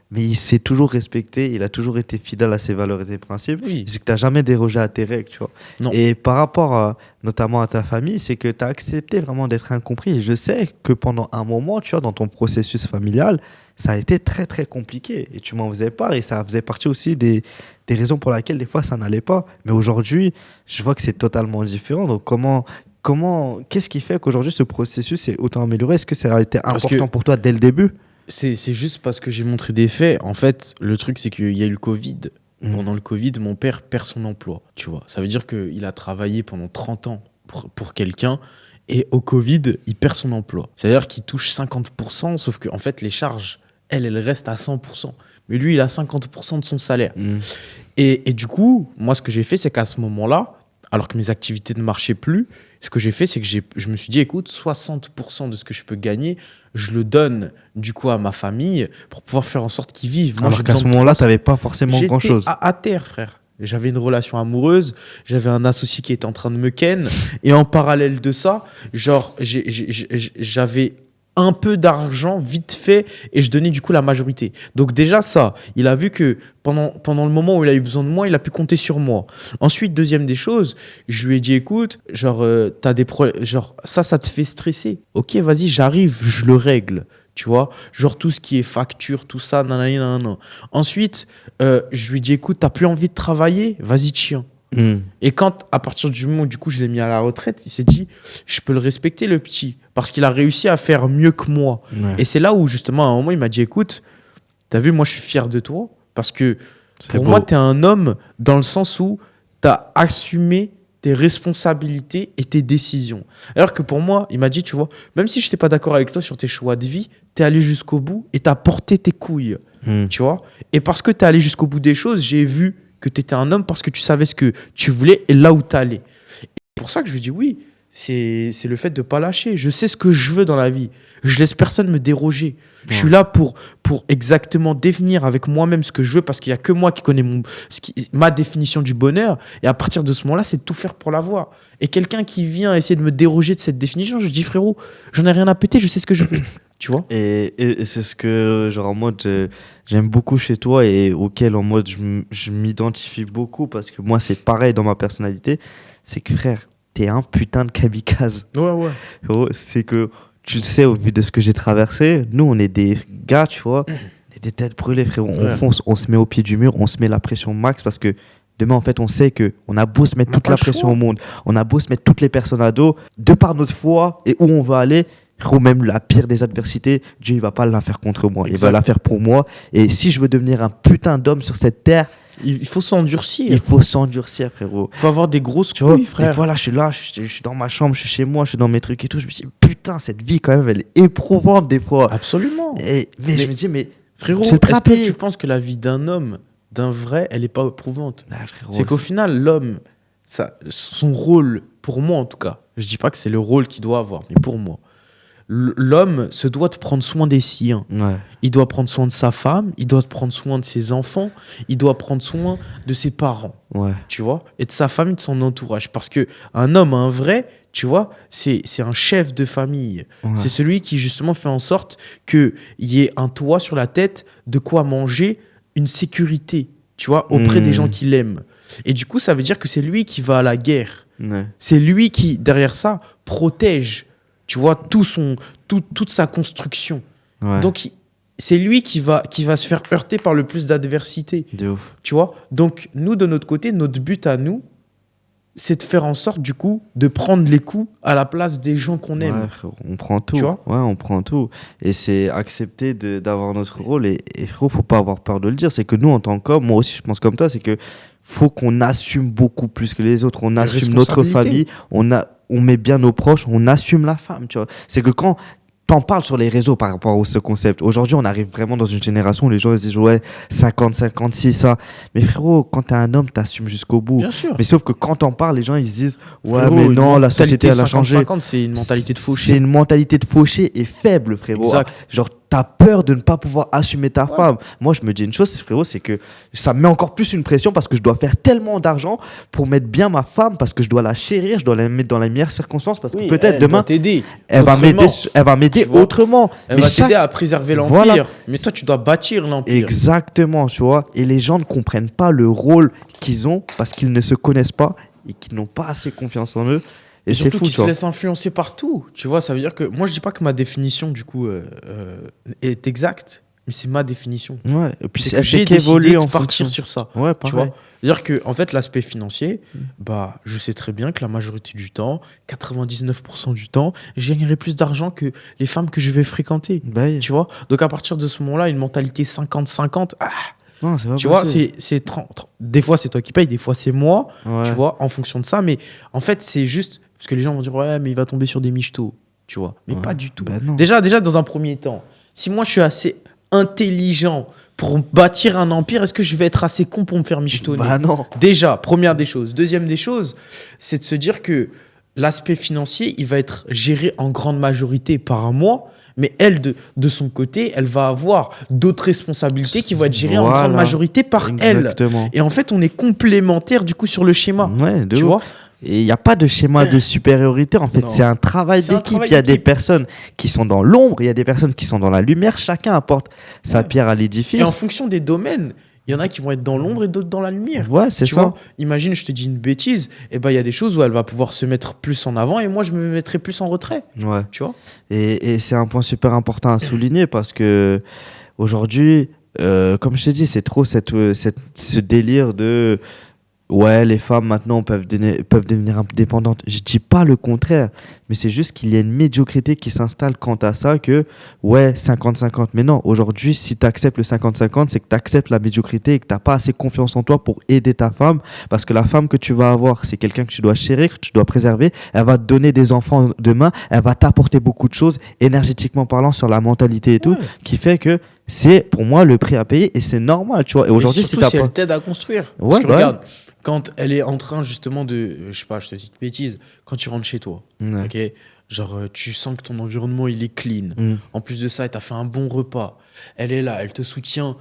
Mais il s'est toujours respecté, il a toujours été fidèle à ses valeurs et ses principes. Oui. C'est que tu n'as jamais dérogé à tes règles, tu vois. Non. Et par rapport notamment à ta famille, c'est que tu as accepté vraiment d'être incompris. Et je sais que pendant un moment, tu vois, dans ton processus familial, ça a été très, très compliqué. Et tu m'en faisais part. Et ça faisait partie aussi des raisons pour lesquelles, des fois, ça n'allait pas. Mais aujourd'hui, je vois que c'est totalement différent. Donc, qu'est-ce qui fait qu'aujourd'hui, ce processus est autant amélioré? Est-ce que ça a été Parce important que- pour toi dès le début? C'est juste parce que j'ai montré des faits. En fait, le truc, c'est qu'il y a eu le Covid. Mm. Pendant le Covid, mon père perd son emploi, tu vois. Ça veut dire qu'il a travaillé pendant 30 ans pour quelqu'un et au Covid, il perd son emploi. C'est-à-dire qu'il touche 50%, sauf que en fait, les charges, elles restent à 100%. Mais lui, il a 50% de son salaire. Et du coup, moi, ce que j'ai fait, c'est qu'à ce moment-là, alors que mes activités ne marchaient plus, ce que j'ai fait, c'est que je me suis dit, écoute, 60% de ce que je peux gagner, je le donne du coup à ma famille pour pouvoir faire en sorte qu'ils vivent. Moi, Alors j'ai qu'à besoin ce de moment-là, 300. tu n'avais pas forcément J'étais grand-chose. à terre, frère. J'avais une relation amoureuse, j'avais un associé qui était en train de me ken, et en parallèle de ça, genre, j'avais un peu d'argent vite fait et je donnais du coup la majorité. Donc déjà ça, il a vu que pendant le moment où il a eu besoin de moi, il a pu compter sur moi. Ensuite, deuxième des choses, je lui ai dit écoute, genre t'as des problèmes, genre ça te fait stresser. Ok, vas-y, j'arrive, je le règle. Tu vois, genre tout ce qui est facture, tout ça, nanana, nanana. Ensuite, je lui ai dit écoute, t'as plus envie de travailler, vas-y chien. Et quand, à partir du moment où du coup je l'ai mis à la retraite, il s'est dit, je peux le respecter le petit, parce qu'il a réussi à faire mieux que moi. Ouais. Et c'est là où justement à un moment il m'a dit, écoute, t'as vu, moi je suis fier de toi, parce que C'est pour beau. moi t'es un homme dans le sens où t'as assumé tes responsabilités et tes décisions. Alors que pour moi, il m'a dit, tu vois, même si je n'étais pas d'accord avec toi sur tes choix de vie, t'es allé jusqu'au bout et t'as porté tes couilles, tu vois. Et parce que t'es allé jusqu'au bout des choses, j'ai vu que tu étais un homme parce que tu savais ce que tu voulais et là où tu allais. Et c'est pour ça que je lui dis oui, c'est le fait de ne pas lâcher. Je sais ce que je veux dans la vie. Je laisse personne me déroger. Je suis là pour exactement définir avec moi-même ce que je veux parce qu'il n'y a que moi qui connais ma définition du bonheur. Et à partir de ce moment-là, c'est de tout faire pour l'avoir. Et quelqu'un qui vient essayer de me déroger de cette définition, je dis frérot, j'en ai rien à péter, je sais ce que je veux. Tu vois ? Et c'est ce que, genre, en mode, j'aime beaucoup chez toi et auquel, en mode, je m'identifie beaucoup parce que moi, c'est pareil dans ma personnalité. C'est que, frère, t'es un putain de kamikaze. Ouais. Frérot, c'est que, tu le sais, au vu de ce que j'ai traversé, nous, on est des gars, tu vois, on est des têtes brûlées, frérot. On fonce, on se met au pied du mur, on se met la pression max parce que demain, en fait, on sait qu'on a beau se mettre toute la pression au monde, on a beau se mettre toutes les personnes à dos, de par notre foi et où on va aller, ou même la pire des adversités, Dieu il va pas la faire contre moi, il va la faire pour moi. Et si je veux devenir un putain d'homme sur cette terre, il faut s'endurcir. Il faut s'endurcir, frérot. Il faut avoir des grosses tu vois, couilles, frère. Des fois, là, je suis dans ma chambre, je suis chez moi, je suis dans mes trucs et tout. Je me dis, putain, cette vie, quand même, elle est éprouvante des fois. Absolument. Mais je me dis, mais frérot, c'est le prix à est-ce que payer. tu penses que la vie d'un homme, d'un vrai, elle est pas éprouvante? Frérot, C'est qu'au final, l'homme, son rôle, pour moi en tout cas, je dis pas que c'est le rôle qu'il doit avoir, mais pour moi, l'homme se doit de prendre soin des siens. Ouais. Il doit prendre soin de sa femme, il doit prendre soin de ses enfants, il doit prendre soin de ses parents, Ouais. tu vois, et de sa famille, de son entourage. Parce que un homme, un vrai, tu vois, c'est un chef de famille. Ouais. C'est celui qui justement fait en sorte qu'il y ait un toit sur la tête, de quoi manger, une sécurité, tu vois, auprès des gens qu'il aime. Et du coup, ça veut dire que c'est lui qui va à la guerre. Ouais. C'est lui qui, derrière ça, protège, tu vois, toute sa construction. Ouais. Donc, c'est lui qui va se faire heurter par le plus d'adversité. De ouf. Tu vois. Donc, nous, de notre côté, notre but à nous, c'est de faire en sorte, du coup, de prendre les coups à la place des gens qu'on aime. Ouais, frérot, on prend tout. Tu vois. Ouais, on prend tout. Et c'est accepter d'avoir notre rôle. Et frérot, faut pas avoir peur de le dire. C'est que nous, en tant qu'hommes, moi aussi, je pense comme toi, c'est que faut qu'on assume beaucoup plus que les autres. On assume notre famille. On met bien nos proches. On assume la femme, tu vois. C'est que quand t'en parles sur les réseaux par rapport à ce concept. Aujourd'hui, on arrive vraiment dans une génération où les gens ils se disent ouais, 50, 56, ça. Mais frérot, quand t'es un homme, t'assumes jusqu'au bout. Bien sûr. Mais sauf que quand t'en parles, les gens ils se disent ouais, Frérot, mais une non, la mentalité société elle a changé. 50-50, c'est une mentalité de fauché. C'est une mentalité de fauché et faible, frérot. Exact. Genre, t'as peur de ne pas pouvoir assumer ta femme. Moi, je me dis une chose, frérot, c'est que ça me met encore plus une pression parce que je dois faire tellement d'argent pour mettre bien ma femme, parce que je dois la chérir, je dois la mettre dans les meilleures circonstances, parce que peut-être demain, elle va m'aider autrement. Elle va t'aider à préserver l'empire. Voilà. Mais toi, tu dois bâtir l'empire. Exactement, tu vois. Et les gens ne comprennent pas le rôle qu'ils ont parce qu'ils ne se connaissent pas et qu'ils n'ont pas assez confiance en eux. Et c'est surtout fou, qu'ils tu se vois. laissent influencer partout. Tu vois, ça veut dire que moi, je dis pas que ma définition, du coup, est exacte, mais c'est ma définition. Ouais. Et puis C'est elle que j'ai fait qu'évoluer décidé de en partir fonction. sur ça. Ouais, Tu pareil. vois, c'est-à-dire que en fait, l'aspect financier, bah, je sais très bien que la majorité du temps, 99% du temps, je gagnerai plus d'argent que les femmes que je vais fréquenter. Bah oui. Tu vois, donc à partir de ce moment-là, une mentalité 50-50, Non, c'est pas tu vois, possible. c'est 30. Des fois, c'est toi qui payes, des fois, c'est moi, Ouais. tu vois, en fonction de ça. Mais en fait, c'est juste parce que les gens vont dire, ouais, mais il va tomber sur des michetots, tu vois. Mais Ouais. pas du tout. Bah non. Déjà, dans un premier temps, si moi, je suis assez intelligent pour bâtir un empire, est-ce que je vais être assez con pour me faire michetonner? Bah non. Déjà, première des choses. Deuxième des choses, c'est de se dire que l'aspect financier, il va être géré en grande majorité par moi, mais elle, de son côté, elle va avoir d'autres responsabilités qui vont être gérées en Voilà. grande majorité par elle. Exactement. Et en fait, on est complémentaires du coup sur le schéma. Ouais, de Tu ouf. vois? Et il n'y a pas de schéma de supériorité. En fait, Non. c'est un travail C'est un d'équipe. travail Il y a des d'équipe. personnes qui sont dans l'ombre, il y a des personnes qui sont dans la lumière. Chacun apporte sa Ouais. pierre à Et l'édifice. en fonction des domaines, il y en a qui vont être dans l'ombre et d'autres dans la lumière. Ouais, c'est Tu ça. vois, imagine, je te dis une bêtise, et ben il y a des choses où elle va pouvoir se mettre plus en avant et moi je me mettrai plus en retrait. Ouais. Tu vois. Et c'est un point super important à souligner parce que aujourd'hui, comme je t'ai dit, c'est trop ce délire de ouais, les femmes maintenant peuvent devenir indépendantes. Je dis pas le contraire, mais c'est juste qu'il y a une médiocrité qui s'installe quant à ça que ouais, 50-50. Mais non, aujourd'hui, si tu acceptes le 50-50, c'est que tu acceptes la médiocrité et que tu n'as pas assez confiance en toi pour aider ta femme. Parce que la femme que tu vas avoir, c'est quelqu'un que tu dois chérir, que tu dois préserver. Elle va te donner des enfants demain. Elle va t'apporter beaucoup de choses, énergétiquement parlant, sur la mentalité et tout, Ouais. qui fait que c'est pour moi le prix à payer et c'est normal, tu vois. Et aujourd'hui, si surtout t'as si pas. elle t'aide à construire. Ouais, Parce que bah regarde, quand elle est en train justement de, je sais pas, je te dis une bêtise, quand tu rentres chez toi, Ouais. ok, genre tu sens que ton environnement il est clean. Mm. En plus de ça, elle t'a fait un bon repas. Elle est là, elle te soutient,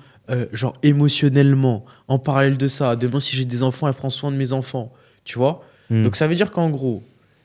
genre émotionnellement. En parallèle de ça, demain si j'ai des enfants, elle prend soin de mes enfants. Tu vois. Mm. Donc ça veut dire qu'en gros,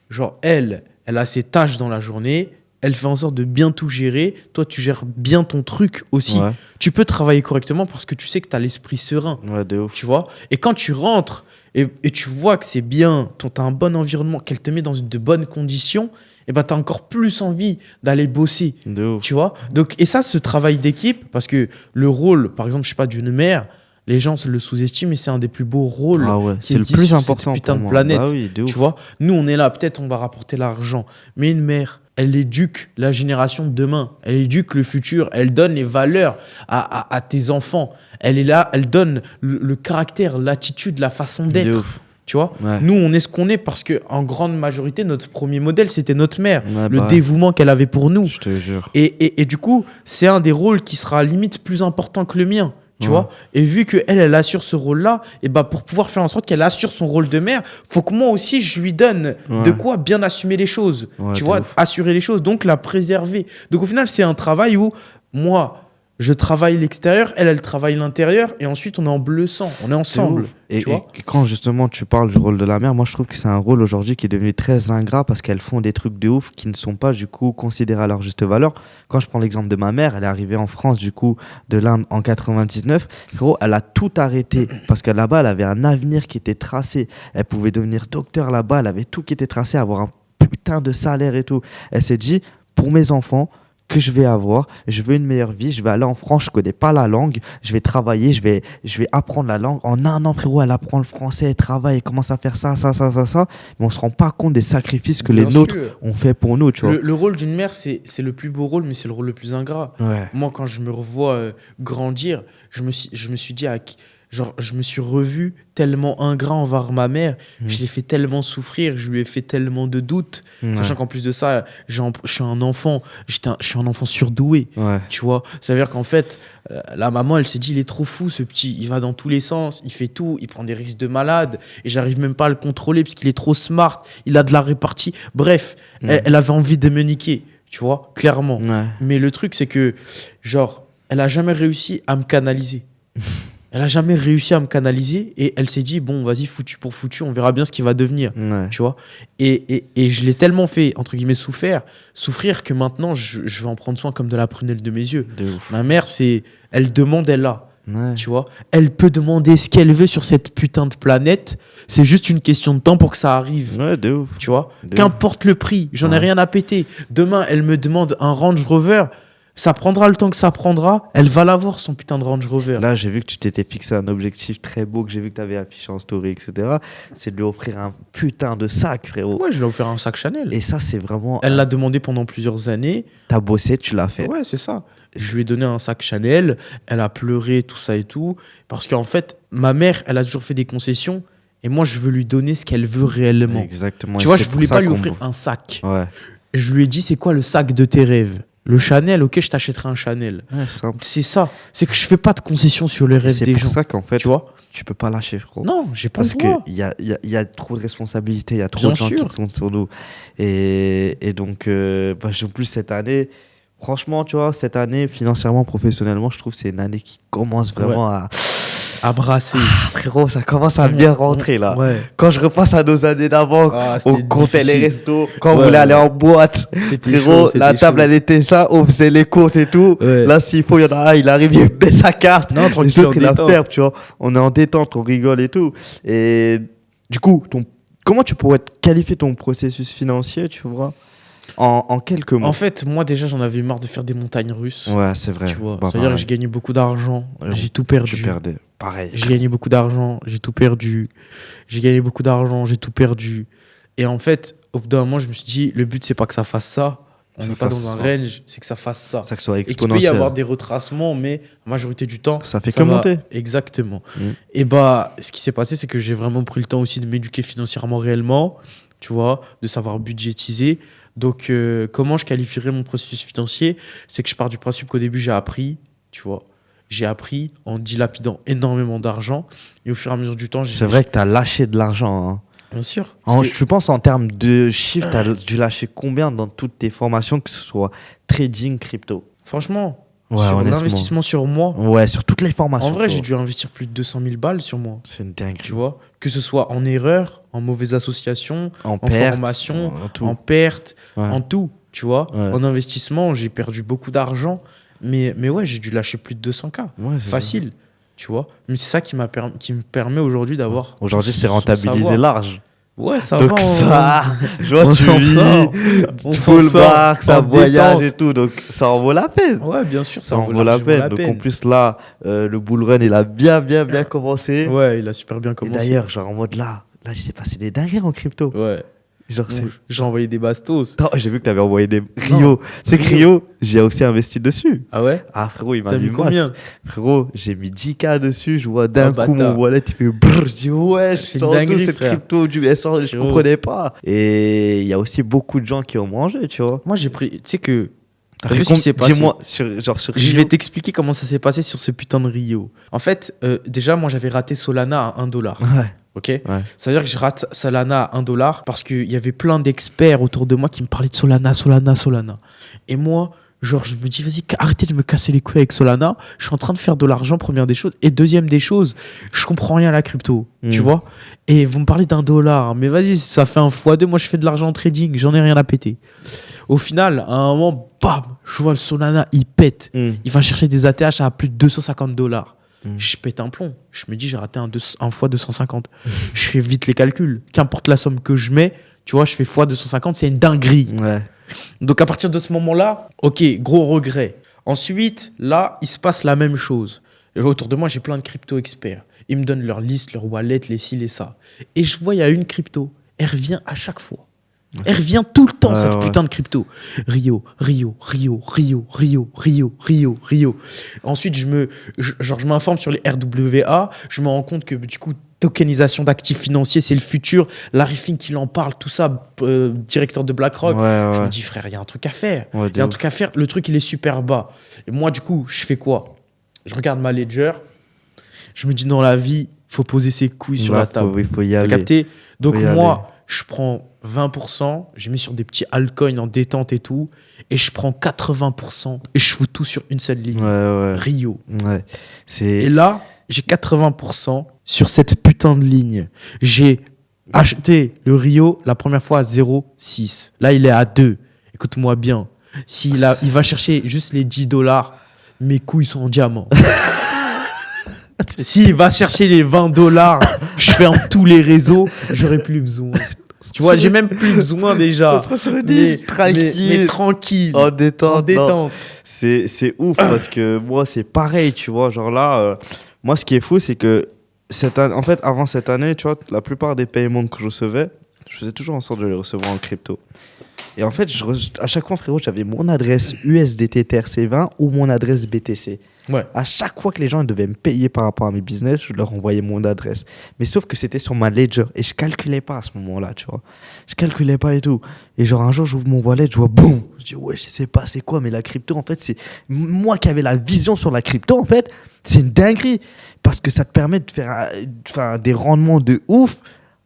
genre elle a ses tâches dans la journée. Elle fait en sorte de bien tout gérer. Toi, tu gères bien ton truc aussi. Ouais. Tu peux travailler correctement parce que tu sais que tu as l'esprit serein. Ouais, de ouf. Tu vois. Et quand tu rentres et tu vois que c'est bien, tu as un bon environnement, qu'elle te met dans de bonnes conditions, et ben tu as encore plus envie d'aller bosser. De ouf. Tu vois. Donc, et ça, ce travail d'équipe, parce que le rôle, par exemple, je sais pas, d'une mère, les gens le sous-estiment, mais c'est un des plus beaux rôles. Ah ouais, qui c'est le existent plus sur cette important putain pour de moi. planète. Bah oui, de ouf. Tu vois, nous, on est là, peut-être on va rapporter l'argent. Mais une mère, elle éduque la génération de demain. Elle éduque le futur. Elle donne les valeurs à tes enfants. Elle est là, elle donne le caractère, l'attitude, la façon De d'être. ouf. Tu vois, Ouais. nous, on est ce qu'on est parce que en grande majorité, notre premier modèle, c'était notre mère. Ouais, Le bah, dévouement qu'elle avait pour nous. je te jure. Et du coup, c'est un des rôles qui sera limite plus important que le mien. Tu Ouais. vois. Et vu qu'elle assure ce rôle-là, et bah pour pouvoir faire en sorte qu'elle assure son rôle de mère, faut que moi aussi je lui donne Ouais. de quoi bien assumer les choses. Ouais, tu de vois, ouf. assurer les choses, donc la préserver. Donc au final, c'est un travail où moi, je travaille l'extérieur, elle travaille l'intérieur, et ensuite on est en bleu sang, on est ensemble. Et, tu vois. et quand justement tu parles du rôle de la mère, moi je trouve que c'est un rôle aujourd'hui qui est devenu très ingrat parce qu'elles font des trucs de ouf qui ne sont pas du coup considérés à leur juste valeur. Quand je prends l'exemple de ma mère, elle est arrivée en France du coup de l'Inde en 99. Frérot, elle a tout arrêté parce que là-bas elle avait un avenir qui était tracé. Elle pouvait devenir docteur là-bas, elle avait tout qui était tracé, avoir un putain de salaire et tout. Elle s'est dit, pour mes enfants, que je vais avoir, je veux une meilleure vie, je vais aller en France, je connais pas la langue, je vais travailler, je vais apprendre la langue. En un an, frérot, elle apprend le français, elle travaille, elle commence à faire ça, mais on se rend pas compte des sacrifices que Bien les nôtres sûr. ont fait pour nous, tu vois. Le rôle d'une mère, c'est le plus beau rôle, mais c'est le rôle le plus ingrat. Ouais. Moi, quand je me revois grandir, je me suis dit, genre, je me suis revu tellement ingrat envers ma mère, je l'ai fait tellement souffrir, je lui ai fait tellement de doutes, Ouais. sachant qu'en plus de ça, je suis un enfant, je suis un enfant surdoué. Ouais. Tu vois, ça veut dire qu'en fait, la maman, elle s'est dit, il est trop fou ce petit, il va dans tous les sens, il fait tout, il prend des risques de malade, et j'arrive même pas à le contrôler parce qu'il est trop smart, il a de la répartie. Bref, elle avait envie de me niquer, tu vois, clairement. Ouais. Mais le truc, c'est que, genre, elle a jamais réussi à me canaliser. Elle a jamais réussi à me canaliser et elle s'est dit, bon, vas-y, foutu pour foutu, on verra bien ce qu'il va devenir. Ouais. Tu vois, et je l'ai tellement fait, entre guillemets, souffrir que maintenant, je vais en prendre soin comme de la prunelle de mes yeux. De ouf. Ma mère, elle demande, elle a. Ouais. Tu vois, elle peut demander ce qu'elle veut sur cette putain de planète. C'est juste une question de temps pour que ça arrive. Ouais, de ouf. Tu vois, De qu'importe le prix, j'en ai Ouais. rien à péter. Demain, elle me demande un Range Rover. Ça prendra le temps que ça prendra. Elle va l'avoir, son putain de Range Rover. Là, j'ai vu que tu t'étais fixé un objectif très beau que j'ai vu que tu avais affiché en story, etc. C'est de lui offrir un putain de sac, frérot. Ouais, je vais lui offrir un sac Chanel. Et ça, c'est vraiment. Elle l'a demandé pendant plusieurs années. T'as bossé, tu l'as fait. Ouais, c'est ça. Je lui ai donné un sac Chanel. Elle a pleuré, tout ça et tout. Parce qu'en fait, ma mère, elle a toujours fait des concessions. Et moi, je veux lui donner ce qu'elle veut réellement. Exactement. Tu Et vois, c'est je pour voulais ça pas lui qu'on- offrir un sac. Ouais. Je lui ai dit, c'est quoi le sac de tes rêves? Le Chanel, ok, je t'achèterai un Chanel. Ouais, simple. C'est ça. C'est que je fais pas de concessions sur les Et rêves c'est des pour gens. ça qu'en fait, Tu vois? tu peux pas lâcher, frérot. Non, j'ai pas Parce le droit. qu'il y a trop de responsabilités, il y a trop Bien de gens sûr. qui comptent sur nous. Et donc, en plus, cette année, franchement, tu vois, cette année, financièrement, professionnellement, je trouve que c'est une année qui commence vraiment à brasser. Frérot, ça commence à bien rentrer là. Ouais. Quand je repasse à nos années d'avant, Ah, on c'était comptait les difficile. restos. Quand on Ouais, voulait aller ouais. en boîte, C'était frérot, chaud, la c'était table chaud. elle était ça, on faisait les comptes et tout. Ouais. Là, s'il faut, il y en a un, il arrive, il met sa carte. Non, tranquille, Les autres, en il la détente. ferme, tu vois. On est en détente, on rigole et tout. Et du coup, comment tu pourrais qualifier ton processus financier, tu vois, en quelques mots? En fait, moi déjà, j'en avais marre de faire des montagnes russes. Ouais, c'est vrai. Tu vois, Bah, c'est-à-dire que pareil. j'ai gagné beaucoup d'argent, Ouais, j'ai tout Tu perdu. perdais. Pareil. J'ai gagné beaucoup d'argent, j'ai tout perdu. J'ai gagné beaucoup d'argent, j'ai tout perdu. Et en fait, au bout d'un moment, je me suis dit, le but, c'est pas que ça fasse ça. On Ça n'est pas fasse dans un ça. range, c'est que ça fasse ça. Ça que ce soit Et qu'il peut y exponentiel. avoir des retracements, mais la majorité du temps, Ça fait que va- monter. Exactement. Mm. Et bah, ce qui s'est passé, c'est que j'ai vraiment pris le temps aussi de m'éduquer financièrement réellement, tu vois, de savoir budgétiser. Donc, comment je qualifierais mon processus financier? C'est que je pars du principe qu'au début, j'ai appris, tu vois. J'ai appris en dilapidant énormément d'argent. Et au fur et à mesure du temps, j'ai... C'est vrai que tu as lâché de l'argent. Hein. Bien sûr. Parce que- Je pense en termes de chiffres, tu as dû lâcher combien dans toutes tes formations, que ce soit trading, crypto? franchement, Ouais, sur honnêtement. l'investissement sur moi, Ouais, sur toutes les formations. en vrai, tu j'ai vois. dû investir plus de 200 000 balles sur moi. C'est une dinguerie. Tu vois, que ce soit en erreur, en mauvaise association, En en perte, formation, en tout. en perte, Ouais. en tout, tu vois. Ouais. En investissement, j'ai perdu beaucoup d'argent, mais ouais, j'ai dû lâcher plus de 200K. Ouais, c'est ça. Facile, tu vois. Mais c'est ça qui qui me permet aujourd'hui d'avoir... Aujourd'hui, c'est son rentabilisé savoir. large. Ouais, ça Donc va. ça, je vois, on tu s'en vis, sort. On s'en full sort. bar, ça En voyage détente. et tout. Donc ça en vaut la peine. Ouais, bien sûr, Ça en vaut la peine. Donc en plus là, le bull run, il a bien commencé. Ouais, il a super bien Et commencé. d'ailleurs, genre en mode là, il s'est passé des dingueries en crypto. Ouais. Genre c'est... J'ai envoyé des bastos. Non, j'ai vu que t'avais envoyé des Rio. C'est que Rio, j'ai aussi investi dessus. Ah ouais? Ah frérot, il m'a T'as mis mis combien? max. Frérot, j'ai mis 10K dessus. Je vois d'un Ah, coup mon bâtard. wallet, il fait brrr. Je dis ouais, je C'est sors une d'où dinguerie, cette frère. crypto du SR, je Frérot. comprenais pas. Et il y a aussi beaucoup de gens qui ont mangé, tu vois. Moi, j'ai pris... Tu sais que... T'as T'as fait vu ce qui s'est passé? Dis-moi, sur Je Rio. vais t'expliquer comment ça s'est passé sur ce putain de Rio. En fait, déjà, moi, j'avais raté Solana à 1 $. Ouais. Ok? Ouais. C'est-à-dire que je rate Solana à 1 $ parce qu'il y avait plein d'experts autour de moi qui me parlaient de Solana. Et moi, genre, je me dis, vas-y, arrêtez de me casser les couilles avec Solana. Je suis en train de faire de l'argent, première des choses. Et deuxième des choses, je comprends rien à la crypto. Tu vois? Et vous me parlez d'1 $. Mais vas-y, ça fait un x2. Moi, je fais de l'argent en trading. J'en ai rien à péter. Au final, à un moment, bam, je vois le Solana, il pète. Il va chercher des ATH à plus de 250 $. Je pète un plomb. Je me dis, j'ai raté un fois 250. Je fais vite les calculs. Qu'importe la somme que je mets, tu vois, je fais fois 250, c'est une dinguerie. Ouais. Donc à partir de ce moment-là, ok, gros regret. Ensuite, là, il se passe la même chose. Et autour de moi, j'ai plein de crypto-experts. Ils me donnent leur liste, leur wallet, les ci, les ça. Et je vois, il y a une crypto. Elle revient à chaque fois. Elle revient tout le temps, Ouais, cette ouais. putain de crypto. Rio. Ensuite, je m'informe sur les RWA. Je me rends compte que, du coup, tokenisation d'actifs financiers, c'est le futur. Larry Fink, il en parle, tout ça, directeur de BlackRock. Ouais, Je ouais. me dis, frère, il y a un truc à faire. Ouais, Il y a un de truc à faire. Le truc, il est super bas. Et moi, du coup, je fais quoi? Je regarde ma ledger. Je me dis, dans la vie, faut poser ses couilles sur la table. Il faut y T'as aller. capté? Donc Faut y moi, je prends 20%, je mets sur des petits altcoins en détente et tout, et je prends 80% et je fous tout sur une seule ligne. Ouais. Rio. Ouais. C'est... Et là, j'ai 80% sur cette putain de ligne. J'ai acheté le Rio la première fois à 0,6. Là, il est à 2. Écoute-moi bien. Il va chercher juste les 10 $, mes couilles sont en diamant. S'il va chercher les 20 $, je ferme tous les réseaux, j'aurai plus besoin. Tu vois, j'ai même plus besoin déjà. On sera sur une Mais- île, tranquille. mais tranquille. En détente. En non. détente. C'est ouf parce que moi, c'est pareil, tu vois. Genre là, moi, ce qui est fou, c'est que en fait, avant cette année, tu vois, la plupart des paiements que je recevais, je faisais toujours en sorte de les recevoir en crypto. Et en fait, à chaque fois, frérot, j'avais mon adresse USDT TRC20 ou mon adresse BTC. Ouais. À chaque fois que les gens devaient me payer par rapport à mes business, je leur envoyais mon adresse. Mais sauf que c'était sur ma ledger et je calculais pas à ce moment-là, tu vois. Je calculais pas et tout. Et genre un jour, j'ouvre mon wallet, je vois boum. Je dis ouais, je sais pas c'est quoi, mais la crypto, en fait, c'est moi qui avais la vision sur la crypto, en fait, c'est une dinguerie parce que ça te permet de faire des rendements de ouf,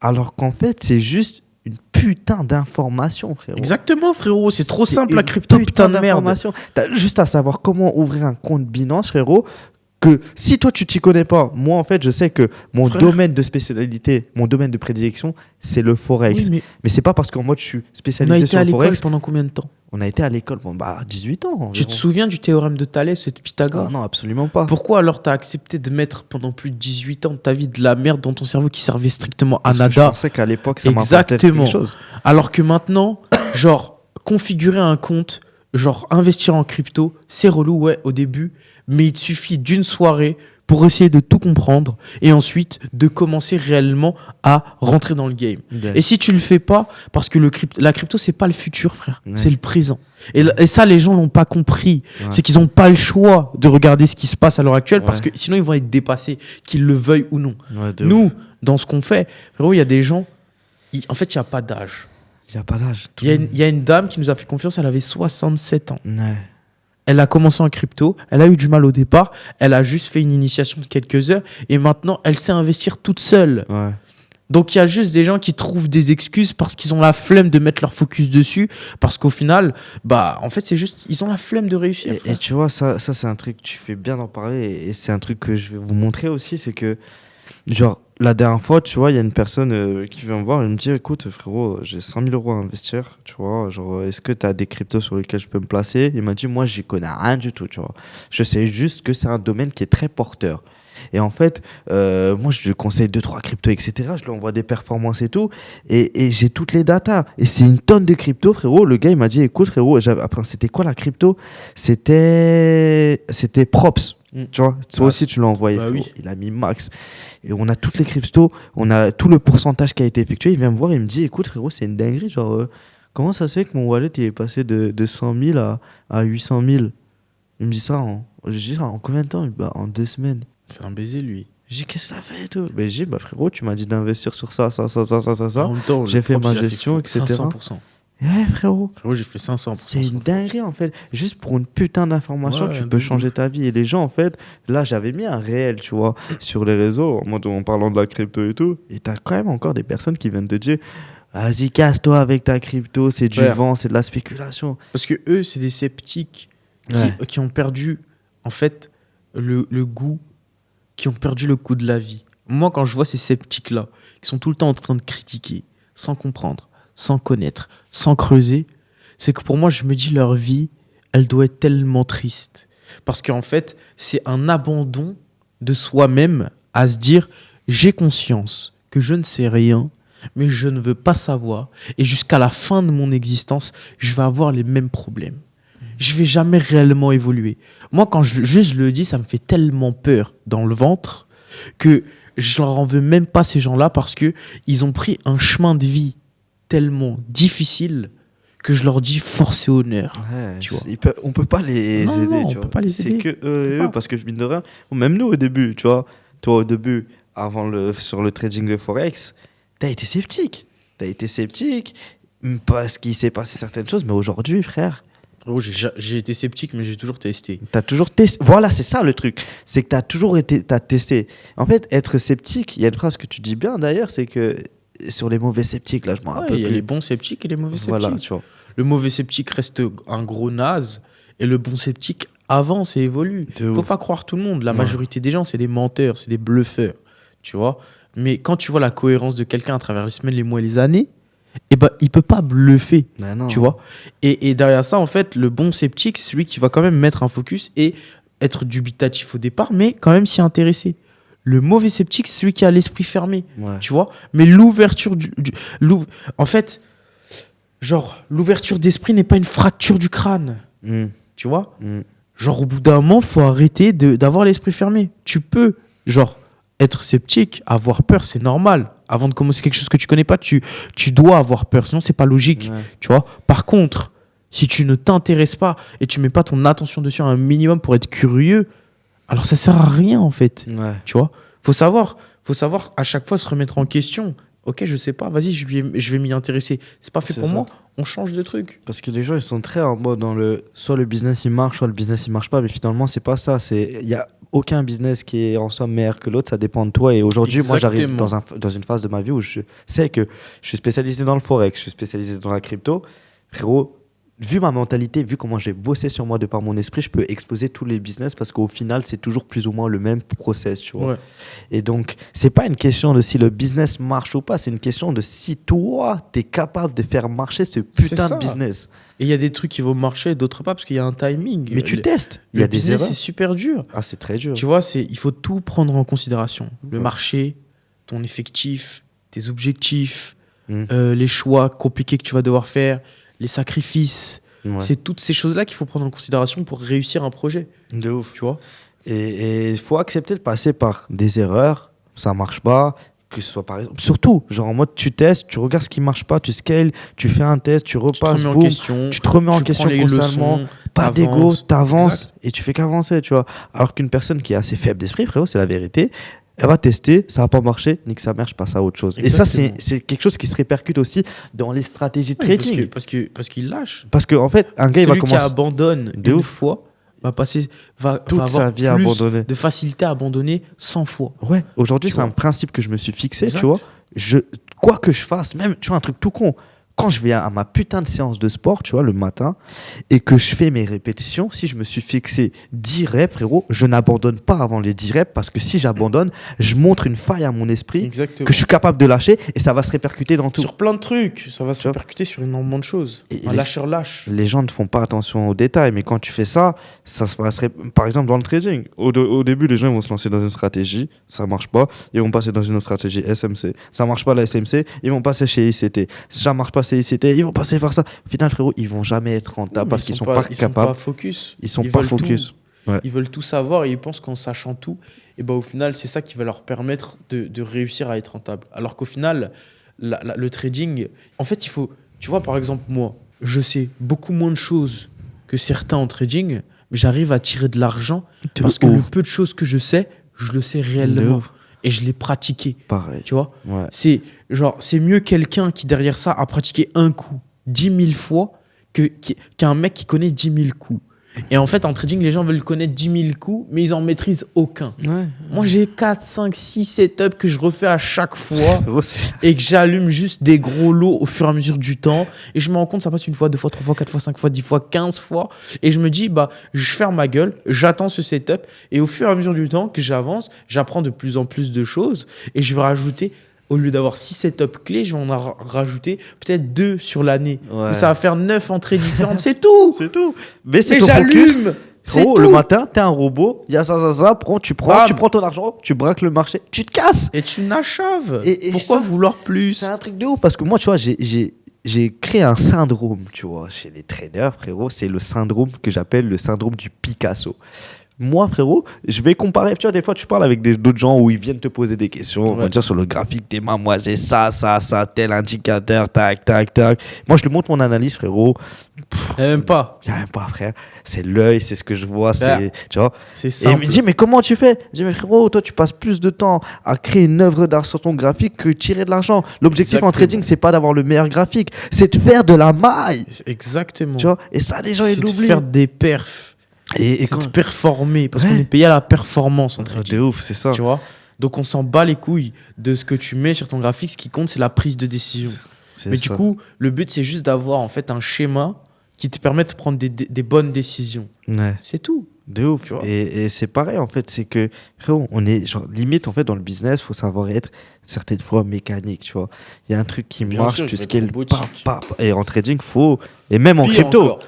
alors qu'en fait, c'est juste une putain d'information, frérot. Exactement, frérot. C'est trop simple, la une crypto, putain de merde. d'information. T'as juste à savoir comment ouvrir un compte Binance, frérot, que si toi tu t'y connais pas, moi en fait je sais que mon Frère. domaine de spécialité, mon domaine de prédilection, c'est le forex. Oui, mais Mais c'est pas parce qu'en mode je suis on a spécialisé été sur à le l'école forex. pendant combien de temps? On a été à l'école pendant 18 ans. Tu environ. te souviens du théorème de Thalès et de Pythagore? Ah non, absolument pas. Pourquoi alors t'as accepté de mettre pendant plus de 18 ans de ta vie de la merde dans ton cerveau qui servait strictement à Parce que je nada? pensais qu'à l'époque ça m'apportait Exactement. quelque chose. Alors que maintenant, genre, configurer un compte, genre, investir en crypto, c'est relou, ouais, au début, mais il te suffit d'une soirée pour essayer de tout comprendre et ensuite de commencer réellement à rentrer dans le game. Et si tu le fais pas, parce que la crypto, c'est pas le futur, frère, Ouais. c'est le présent. Et ça, les gens l'ont pas compris. Ouais. C'est qu'ils ont pas le choix de regarder ce qui se passe à l'heure actuelle parce Ouais. que sinon ils vont être dépassés, qu'ils le veuillent ou non. Ouais, de Nous, dans ce qu'on fait, frérot, il y a des gens, en fait, il n'y a pas d'âge. Il n'y a pas d'âge. Il y a une dame qui nous a fait confiance, elle avait 67 ans. Ouais. Elle a commencé en crypto, elle a eu du mal au départ, elle a juste fait une initiation de quelques heures et maintenant elle sait investir toute seule. Ouais. Donc il y a juste des gens qui trouvent des excuses parce qu'ils ont la flemme de mettre leur focus dessus, parce qu'au final, bah en fait c'est juste, ils ont la flemme de réussir. Et frère. tu vois, ça c'est un truc, tu fais bien d'en parler, et c'est un truc que je vais vous montrer aussi, c'est que, genre, la dernière fois, tu vois, il y a une personne qui vient me voir et me dit, écoute, frérot, j'ai 100 000 euros à investir, tu vois, genre, est-ce que tu as des cryptos sur lesquels je peux me placer? Il m'a dit, moi, j'y connais rien du tout, tu vois. Je sais juste que c'est un domaine qui est très porteur. Et en fait, moi, je lui conseille 2-3 cryptos, etc. Je lui envoie des performances et tout. Et j'ai toutes les datas. Et c'est une tonne de cryptos, frérot. Le gars, il m'a dit, écoute, frérot, après, c'était quoi la crypto? C'était Props. Tu vois, toi aussi, tu l'as envoyé. Bah oui. frérot. Il a mis max. Et on a toutes les cryptos, on a tout le pourcentage qui a été effectué. Il vient me voir, il me dit, écoute, frérot, c'est une dinguerie. Genre, comment ça se fait que mon wallet il est passé de 100 000 à 800 000? Il me dit ça je dis, en combien de temps? Il me dit, bah, en 2 semaines. C'est un baiser lui. J'ai dit, qu'est-ce que ça fait et tout? Ben, j'ai dit, bah, frérot, tu m'as dit d'investir sur ça. En même temps, J'ai le fait props, ma il a gestion, etc. 500%. Ouais, frérot. Frérot, j'ai fait 500%. C'est une dinguerie en fait. Juste pour une putain d'information, Ouais, tu de peux ouf. changer ta vie. Et les gens en fait, là j'avais mis un réel, tu vois, sur les réseaux, en parlant de la crypto et tout. Et t'as quand même encore des personnes qui viennent te dire, vas-y, casse-toi avec ta crypto, c'est du Ouais. vent, c'est de la spéculation. Parce que eux, c'est des sceptiques qui ont perdu, en fait, le goût, qui ont perdu le goût de la vie. Moi, quand je vois ces sceptiques-là, qui sont tout le temps en train de critiquer, sans comprendre, sans connaître, sans creuser, c'est que pour moi, je me dis, leur vie, elle doit être tellement triste. Parce qu'en fait, c'est un abandon de soi-même à se dire, j'ai conscience que je ne sais rien, mais je ne veux pas savoir. Et jusqu'à la fin de mon existence, je vais avoir les mêmes problèmes. Je vais jamais réellement évoluer. Moi, quand je le dis, ça me fait tellement peur dans le ventre que je leur en veux même pas, ces gens-là, parce que ils ont pris un chemin de vie tellement difficile que je leur dis force et honneur. Ouais, Tu vois. on peut pas les Non, aider. non, on tu peut vois. pas les C'est aider. que eux, et Ah. eux, parce que mine de rien, même nous au début, tu vois, toi au début, sur le trading de Forex, t'as été sceptique. Parce qu'il s'est passé certaines choses, mais aujourd'hui, frère, Frérot, j'ai été sceptique, mais j'ai toujours testé. t'as toujours testé. Voilà, c'est ça le truc. C'est que t'as testé. En fait, être sceptique, il y a une phrase que tu dis bien d'ailleurs, c'est que sur les mauvais sceptiques, là, je m'en Ouais, rappelle il y a plus. les bons sceptiques et les mauvais Voilà, sceptiques. tu vois. Le mauvais sceptique reste un gros naze et le bon sceptique avance et évolue. De Faut ouf. pas croire tout le monde. La Ouais. majorité des gens, c'est des menteurs, c'est des bluffeurs. Tu vois. Mais quand tu vois la cohérence de quelqu'un à travers les semaines, les mois et les années, eh ben, il peut pas bluffer. Mais non. Tu vois. Et derrière ça, en fait, le bon sceptique, c'est celui qui va quand même mettre un focus et être dubitatif au départ, mais quand même s'y intéresser. Le mauvais sceptique, c'est celui qui a l'esprit fermé. Ouais. Tu vois. Mais l'ouverture en fait, genre, l'ouverture d'esprit n'est pas une fracture du crâne. Mm, Tu vois. mm. Genre, au bout d'un moment, faut arrêter d'avoir l'esprit fermé. Tu peux, genre, être sceptique, avoir peur, c'est normal. Avant de commencer quelque chose que tu connais pas, tu dois avoir peur, sinon c'est pas logique. Ouais. Tu vois. Par contre, si tu ne t'intéresses pas et tu mets pas ton attention dessus un minimum pour être curieux, alors ça sert à rien en fait. Ouais. Tu vois. Faut savoir à chaque fois se remettre en question. Ok, je sais pas, vas-y, je vais m'y intéresser. C'est pas fait C'est pour ça. moi, on change de truc. Parce que les gens, ils sont très en mode soit le business il marche, soit le business il marche pas. Mais finalement, c'est pas ça. Il y a aucun business qui est en somme meilleur que l'autre. Ça dépend de toi. Et aujourd'hui, moi, j'arrive Exactement. dans une phase de ma vie où je sais que je suis spécialisé dans le forex, je suis spécialisé dans la crypto. Frérot, vu ma mentalité, vu comment j'ai bossé sur moi de par mon esprit, je peux exposer tous les business parce qu'au final, c'est toujours plus ou moins le même process, tu vois. Ouais. Et donc, c'est pas une question de si le business marche ou pas, c'est une question de si toi, tu es capable de faire marcher ce putain ça. de business. Et il y a des trucs qui vont marcher, d'autres pas, parce qu'il y a un timing. Mais tu testes. Il y Le a des business, erreurs. c'est super dur. Ah, c'est très dur. Tu vois, il faut tout prendre en considération. Le Ouais. marché, ton effectif, tes objectifs, Mm. les choix compliqués que tu vas devoir faire, les sacrifices. Ouais. C'est toutes ces choses-là qu'il faut prendre en considération pour réussir un projet. De ouf. Tu vois. Et il faut accepter de passer par des erreurs, ça marche pas, que ce soit par exemple. Surtout, genre en mode tu testes, tu regardes ce qui marche pas, tu scales, tu fais un test, tu Tu te repasses, remets en boum, question. tu te remets en tu question prends les constamment, leçons, pas d'ego, t'avances. t'avances Exact. et tu fais qu'avancer, tu vois. Alors qu'une personne qui est assez faible d'esprit, frérot, c'est la vérité. Elle va tester, ça va pas marcher, nique sa mère, je passe à autre chose. Et ça, Exactement. c'est quelque chose qui se répercute aussi dans les stratégies de Oui, trading. parce qu'il lâche. Parce qu'en fait, un gars, il va Celui qui commencer abandonne De une ouf. fois va toute avoir sa vie à plus abandonner. de facilité à abandonner 100 fois. Ouais, aujourd'hui, Tu c'est vois. un principe que je me suis fixé, Exact. tu vois. Quoi que je fasse, même, tu vois, un truc tout con, quand je vais à ma putain de séance de sport, tu vois, le matin, et que je fais mes répétitions, si je me suis fixé 10 reps, frérot, je n'abandonne pas avant les 10 reps, parce que si j'abandonne, je montre une faille à mon esprit Exactement. que je suis capable de lâcher, et ça va se répercuter dans tout. Sur plein de trucs, ça va se Tu vois. répercuter sur énormément de choses. Et Un les- lâcheur lâche. Les gens ne font pas attention aux détails, mais quand tu fais ça, ça se passe. Par exemple, dans le trading, au début, les gens ils vont se lancer dans une stratégie, ça marche pas, ils vont passer dans une autre stratégie SMC. Ça marche pas la SMC, ils vont passer chez ICT. Ça marche pas chez ICT, ils vont passer faire ça. Au final, frérot, ils vont jamais être rentables parce qu'ils sont pas Ils sont capables. pas focus. Ils sont pas veulent focus. tout. Ouais. Ils veulent tout savoir et ils pensent qu'en sachant tout, et ben au final, c'est ça qui va leur permettre de réussir à être rentable. Alors qu'au final, le trading, en fait, il faut. Tu vois, par exemple, moi, je sais beaucoup moins de choses que certains en trading, mais j'arrive à tirer de l'argent parce que le peu de choses que je sais, je le sais réellement. ouf. Et je l'ai pratiqué. Pareil. Tu vois? Ouais. C'est mieux quelqu'un qui derrière ça a pratiqué un coup 10 000 fois qu'un mec qui connaît 10 000 coups. Et en fait, en trading, les gens veulent connaître 10 000 coups, mais ils en maîtrisent aucun. Ouais. Moi, j'ai 4, 5, 6 setups que je refais à chaque fois Frérot, c'est- et que j'allume juste des gros lots au fur et à mesure du temps. Et je me rends compte, ça passe une fois, deux fois, trois fois, quatre fois, 5 fois, 10 fois, 15 fois. Et je me dis, bah, je ferme ma gueule, j'attends ce setup. Et au fur et à mesure du temps que j'avance, j'apprends de plus en plus de choses. Et je vais rajouter, au lieu d'avoir 6 setups clés, je vais en rajouter peut-être 2 sur l'année. Ouais. Donc ça va faire 9 entrées différentes, c'est tout. C'est tout. Mais c'est Et ton focus. j'allume. C'est Frérot, tout. le matin, t'es un robot, il y a ça, tu Bam. prends ton argent, tu braques le marché, tu te casses. Et tu n'achaves. Et Pourquoi ça, vouloir plus? C'est un truc de ouf parce que moi, tu vois, j'ai créé un syndrome, tu vois, chez les traders, frérot. C'est le syndrome que j'appelle le syndrome du Picasso. Moi, frérot, je vais comparer. Tu vois, des fois, tu parles avec d'autres gens où ils viennent te poser des questions. On va Ouais. dire sur le graphique, tes mains, moi, j'ai ça, tel indicateur, tac, tac, tac. Moi, je lui montre mon analyse, frérot. Même pas. Il n'y a même pas, frère. C'est l'œil, c'est ce que je vois, c'est, tu vois. C'est Et il simple. me dit, mais comment tu fais? Je dis, mais frérot, toi, tu passes plus de temps à créer une œuvre d'art sur ton graphique que tirer de l'argent. L'objectif en Exactement. trading, c'est pas d'avoir le meilleur graphique, c'est de faire de la maille. Exactement. Tu vois? Et ça, les gens, C'est ils de l'oublient. faire des perfs. Et C'est de performer. Parce Ouais. qu'on est payé à la performance en de trading. ouf, c'est ça. Tu vois? Donc on s'en bat les couilles de ce que tu mets sur ton graphique. Ce qui compte, c'est la prise de décision. C'est Mais ça. du coup, le but, c'est juste d'avoir en fait un schéma qui te permet de prendre des bonnes décisions. Ouais. C'est tout. De ouf. Tu vois. Et c'est pareil, en fait, c'est que, frérot, on est, genre, limite, en fait, dans le business, faut savoir être certaines fois mécanique, tu vois. Il y a un truc qui Bien marche, sûr, tu il faut être scales, robotique. et en trading, faut, et même en Pire crypto. encore.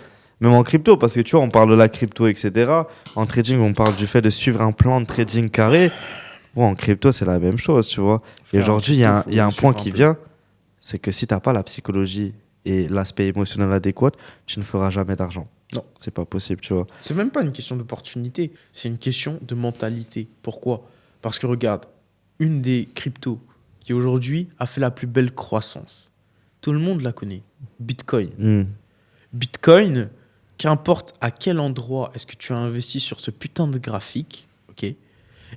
Même en crypto, parce que tu vois, on parle de la crypto, etc. En trading, on parle du fait de suivre un plan de trading carré. Bon, en crypto, c'est la même chose, tu vois. Et Frère, aujourd'hui, il y a un faut point suivre qui un peu. vient, c'est que si tu n'as pas la psychologie et l'aspect émotionnel adéquat, tu ne feras jamais d'argent. Non. C'est pas possible, tu vois. C'est même pas une question d'opportunité, c'est une question de mentalité. Pourquoi? Parce que regarde, une des cryptos qui aujourd'hui a fait la plus belle croissance, tout le monde la connaît, Bitcoin. Bitcoin, qu'importe à quel endroit est-ce que tu as investi sur ce putain de graphique, ok,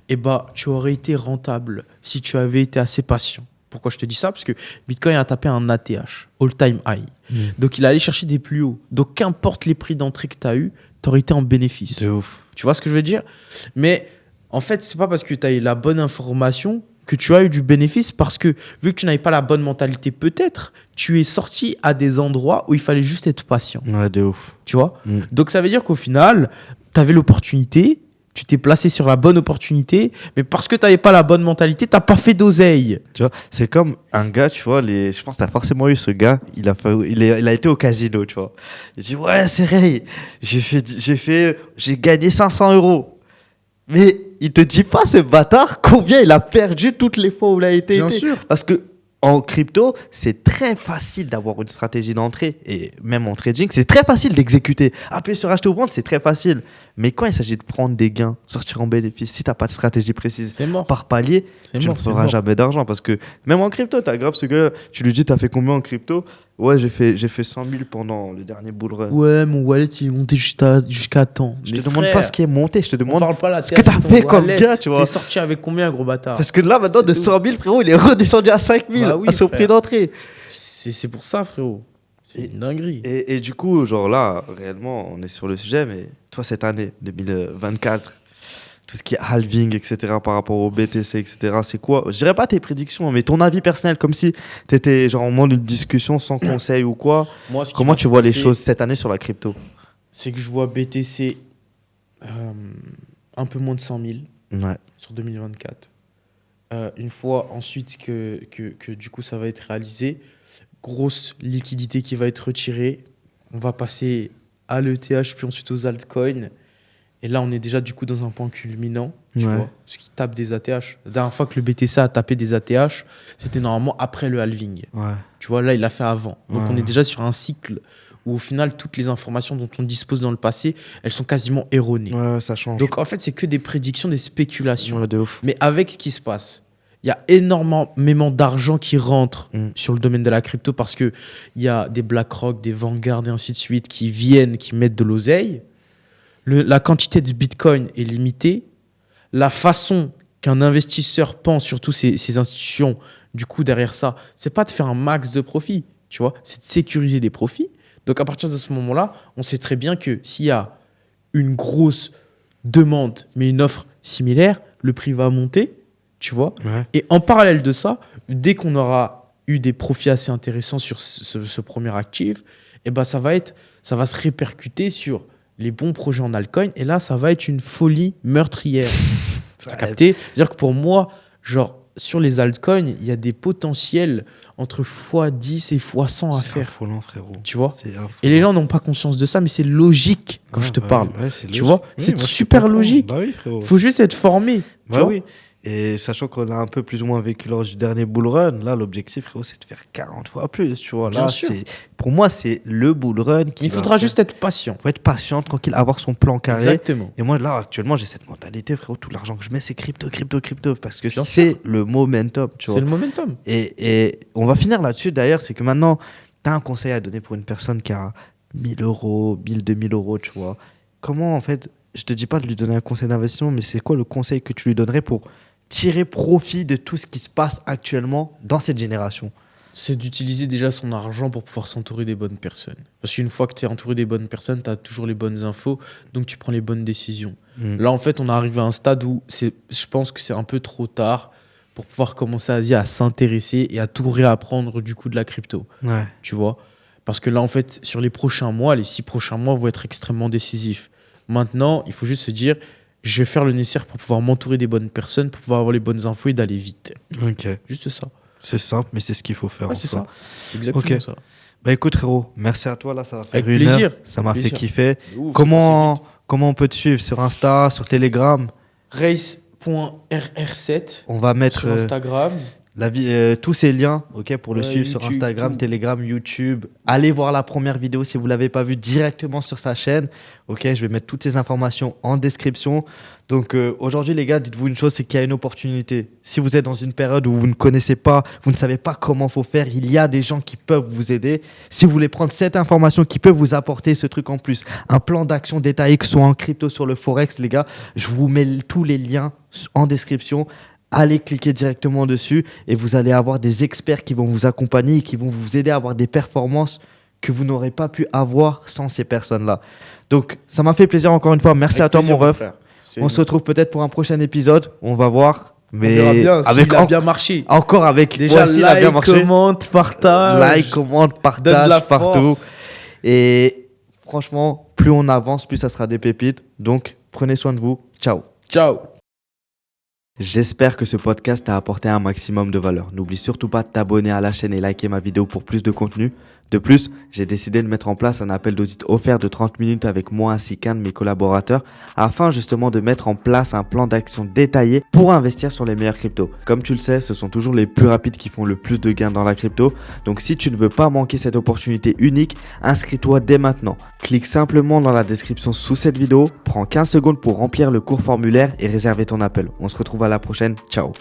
eh bah, tu aurais été rentable si tu avais été assez patient. Pourquoi je te dis ça? Parce que Bitcoin a tapé un ATH, all-time high. Donc, il est allé chercher des plus hauts. Donc, qu'importe les prix d'entrée que tu as eu, tu aurais été en bénéfice. De ouf. Tu vois ce que je veux dire? Mais en fait, c'est pas parce que tu as eu la bonne information que tu as eu du bénéfice parce que vu que tu n'avais pas la bonne mentalité, peut-être, tu es sorti à des endroits où il fallait juste être patient. Ouais, de ouf. Tu vois? Donc ça veut dire qu'au final, tu avais l'opportunité, tu t'es placé sur la bonne opportunité, mais parce que tu n'avais pas la bonne mentalité, tu n'as pas fait d'oseille. Tu vois, c'est comme un gars, tu vois, je pense que tu as forcément eu ce gars, il a été au casino, tu vois. Il dit, ouais, c'est vrai, j'ai gagné 500 euros. Mais il te dit pas, ce bâtard, combien il a perdu toutes les fois où il a été. Bien sûr. Parce que en crypto, c'est très facile d'avoir une stratégie d'entrée et même en trading, c'est très facile d'exécuter. Appuyer sur acheter ou vendre, c'est très facile. Mais quand il s'agit de prendre des gains, sortir en bénéfice, si tu n'as pas de stratégie précise C'est mort. par palier, tu ne feras jamais d'argent. Parce que même en crypto, tu as grave ce gars, tu lui dis, tu as fait combien en crypto? Ouais, j'ai fait 100 000 pendant le dernier bull run. Ouais, mon wallet, il est monté jusqu'à temps. Je te demande pas ce qui est monté, je te On demande parle pas là, ce que tu as fait comme gars, tu vois. T'es sorti avec combien, gros bâtard? Parce que là, maintenant, de 100 000, frérot, il est redescendu à 5 000 Bah oui, à son frère. prix d'entrée. C'est pour ça, frérot. C'est une dinguerie. Et du coup, genre là, réellement, on est sur le sujet, mais toi, cette année, 2024, tout ce qui est halving, etc., par rapport au BTC, etc., c'est quoi? Je dirais pas tes prédictions, mais ton avis personnel, comme si tu étais genre au moment d'une discussion sans conseil ou quoi. Moi, ce qui Comment va tu se vois les passer, choses cette année sur la crypto? C'est que je vois BTC un peu moins de 100 000 Ouais. sur 2024. Une fois ensuite que du coup ça va être réalisé, grosse liquidité qui va être retirée. On va passer à l'ETH puis ensuite aux altcoins. Et là, on est déjà du coup dans un point culminant, tu Ouais. vois, ce qui tape des ATH. La dernière fois que le BTC a tapé des ATH, c'était normalement après le halving. Ouais. Tu vois, là, il l'a fait avant. Donc, Ouais. on est déjà sur un cycle où, au final, toutes les informations dont on dispose dans le passé, elles sont quasiment erronées. Ouais, ça change. Donc, en fait, c'est que des prédictions, des spéculations. Ouais, de ouf. Mais avec ce qui se passe, il y a énormément d'argent qui rentre Mm. sur le domaine de la crypto parce qu'il y a des BlackRock, des Vanguard et ainsi de suite qui viennent, qui mettent de l'oseille. La quantité de Bitcoin est limitée. La façon qu'un investisseur pense, surtout ces institutions, du coup, derrière ça, c'est pas de faire un max de profit, tu vois, c'est de sécuriser des profits. Donc, à partir de ce moment-là, on sait très bien que s'il y a une grosse demande, mais une offre similaire, le prix va monter, tu vois. Ouais. Et en parallèle de ça, dès qu'on aura eu des profits assez intéressants sur ce premier actif, eh ben ça va se répercuter sur les bons projets en altcoin. Et là, ça va être une folie meurtrière. T'as capté? C'est-à-dire que pour moi, genre, sur les altcoins, il y a des potentiels entre x10 et x100 à C'est faire. affolant, frérot. Tu vois? C'est affolant. Et les gens n'ont pas conscience de ça, mais c'est logique quand Ouais, je te bah parle. oui, ouais, c'est Tu logique. vois? Oui, C'est moi, je te super comprends. logique. Bah oui, frérot. Il faut juste être formé. tu Bah vois. oui. Et sachant qu'on a un peu plus ou moins vécu lors du dernier bull run, là, l'objectif, frérot, c'est de faire 40 fois plus, tu vois. Bien Là, sûr. pour moi, c'est le bull run qui Il va faudra faire- juste être patient. faut être patient, tranquille, avoir son plan carré. Exactement. Et moi, là, actuellement, j'ai cette mentalité, frérot, tout l'argent que je mets, c'est crypto, crypto, crypto, parce que Bien c'est le momentum, tu vois. C'est le momentum. Et on va finir là-dessus, d'ailleurs, c'est que maintenant, tu as un conseil à donner pour une personne qui a 1000 euros, 1000, 2000 euros, tu vois. Comment, en fait, je te dis pas de lui donner un conseil d'investissement, mais c'est quoi le conseil que tu lui donnerais pour tirer profit de tout ce qui se passe actuellement dans cette génération? C'est d'utiliser déjà son argent pour pouvoir s'entourer des bonnes personnes. Parce qu'une fois que tu es entouré des bonnes personnes, tu as toujours les bonnes infos, donc tu prends les bonnes décisions. Là, en fait, on est arrivé à un stade où je pense que c'est un peu trop tard pour pouvoir commencer à s'intéresser et à tout réapprendre du coup de la crypto. Ouais. Tu vois? Parce que là, en fait, sur les prochains mois, les 6 prochains mois vont être extrêmement décisifs. Maintenant, il faut juste se dire, je vais faire le nécessaire pour pouvoir m'entourer des bonnes personnes, pour pouvoir avoir les bonnes infos et d'aller vite. Ok. Juste ça. C'est simple, mais c'est ce qu'il faut faire. Ouais, en c'est soi. ça. Exactement Ok. ça. Bah écoute, frérot, merci à toi, là, ça va faire Avec une plaisir. heure. Ça m'a fait Plaisir. kiffer. Ouf, Comment on peut te suivre sur Insta, sur Telegram? Race.rr7 On va mettre sur Instagram. tous ces liens, ok, pour le Ouais, suivre sur YouTube, Instagram, tout. Telegram, YouTube. Allez voir la première vidéo si vous l'avez pas vue directement sur sa chaîne. Ok, je vais mettre toutes ces informations en description. Donc aujourd'hui les gars, dites-vous une chose, c'est qu'il y a une opportunité. Si vous êtes dans une période où vous ne connaissez pas, vous ne savez pas comment faut faire, il y a des gens qui peuvent vous aider. Si vous voulez prendre cette information qui peut vous apporter ce truc en plus, un plan d'action détaillé que ce soit en crypto sur le forex, les gars, je vous mets tous les liens en description. Allez cliquer directement dessus et vous allez avoir des experts qui vont vous accompagner et qui vont vous aider à avoir des performances que vous n'aurez pas pu avoir sans ces personnes-là. Donc, ça m'a fait plaisir encore une fois. Merci à toi, mon ref. On se retrouve peut-être pour un prochain épisode. On va voir. Mais On verra bien avec s'il a bien marché. encore avec Déjà, s'il a bien like, marché. commente, partage. Like, commente, Donne de la partage partout. force. Et franchement, plus on avance, plus ça sera des pépites. Donc, prenez soin de vous. Ciao. Ciao. J'espère que ce podcast t'a apporté un maximum de valeur. N'oublie surtout pas de t'abonner à la chaîne et liker ma vidéo pour plus de contenu. De plus, j'ai décidé de mettre en place un appel d'audit offert de 30 minutes avec moi ainsi qu'un de mes collaborateurs afin justement de mettre en place un plan d'action détaillé pour investir sur les meilleurs cryptos. Comme tu le sais, ce sont toujours les plus rapides qui font le plus de gains dans la crypto. Donc si tu ne veux pas manquer cette opportunité unique, inscris-toi dès maintenant. Clique simplement dans la description sous cette vidéo, prends 15 secondes pour remplir le court formulaire et réserver ton appel. On se retrouve à la prochaine. Ciao.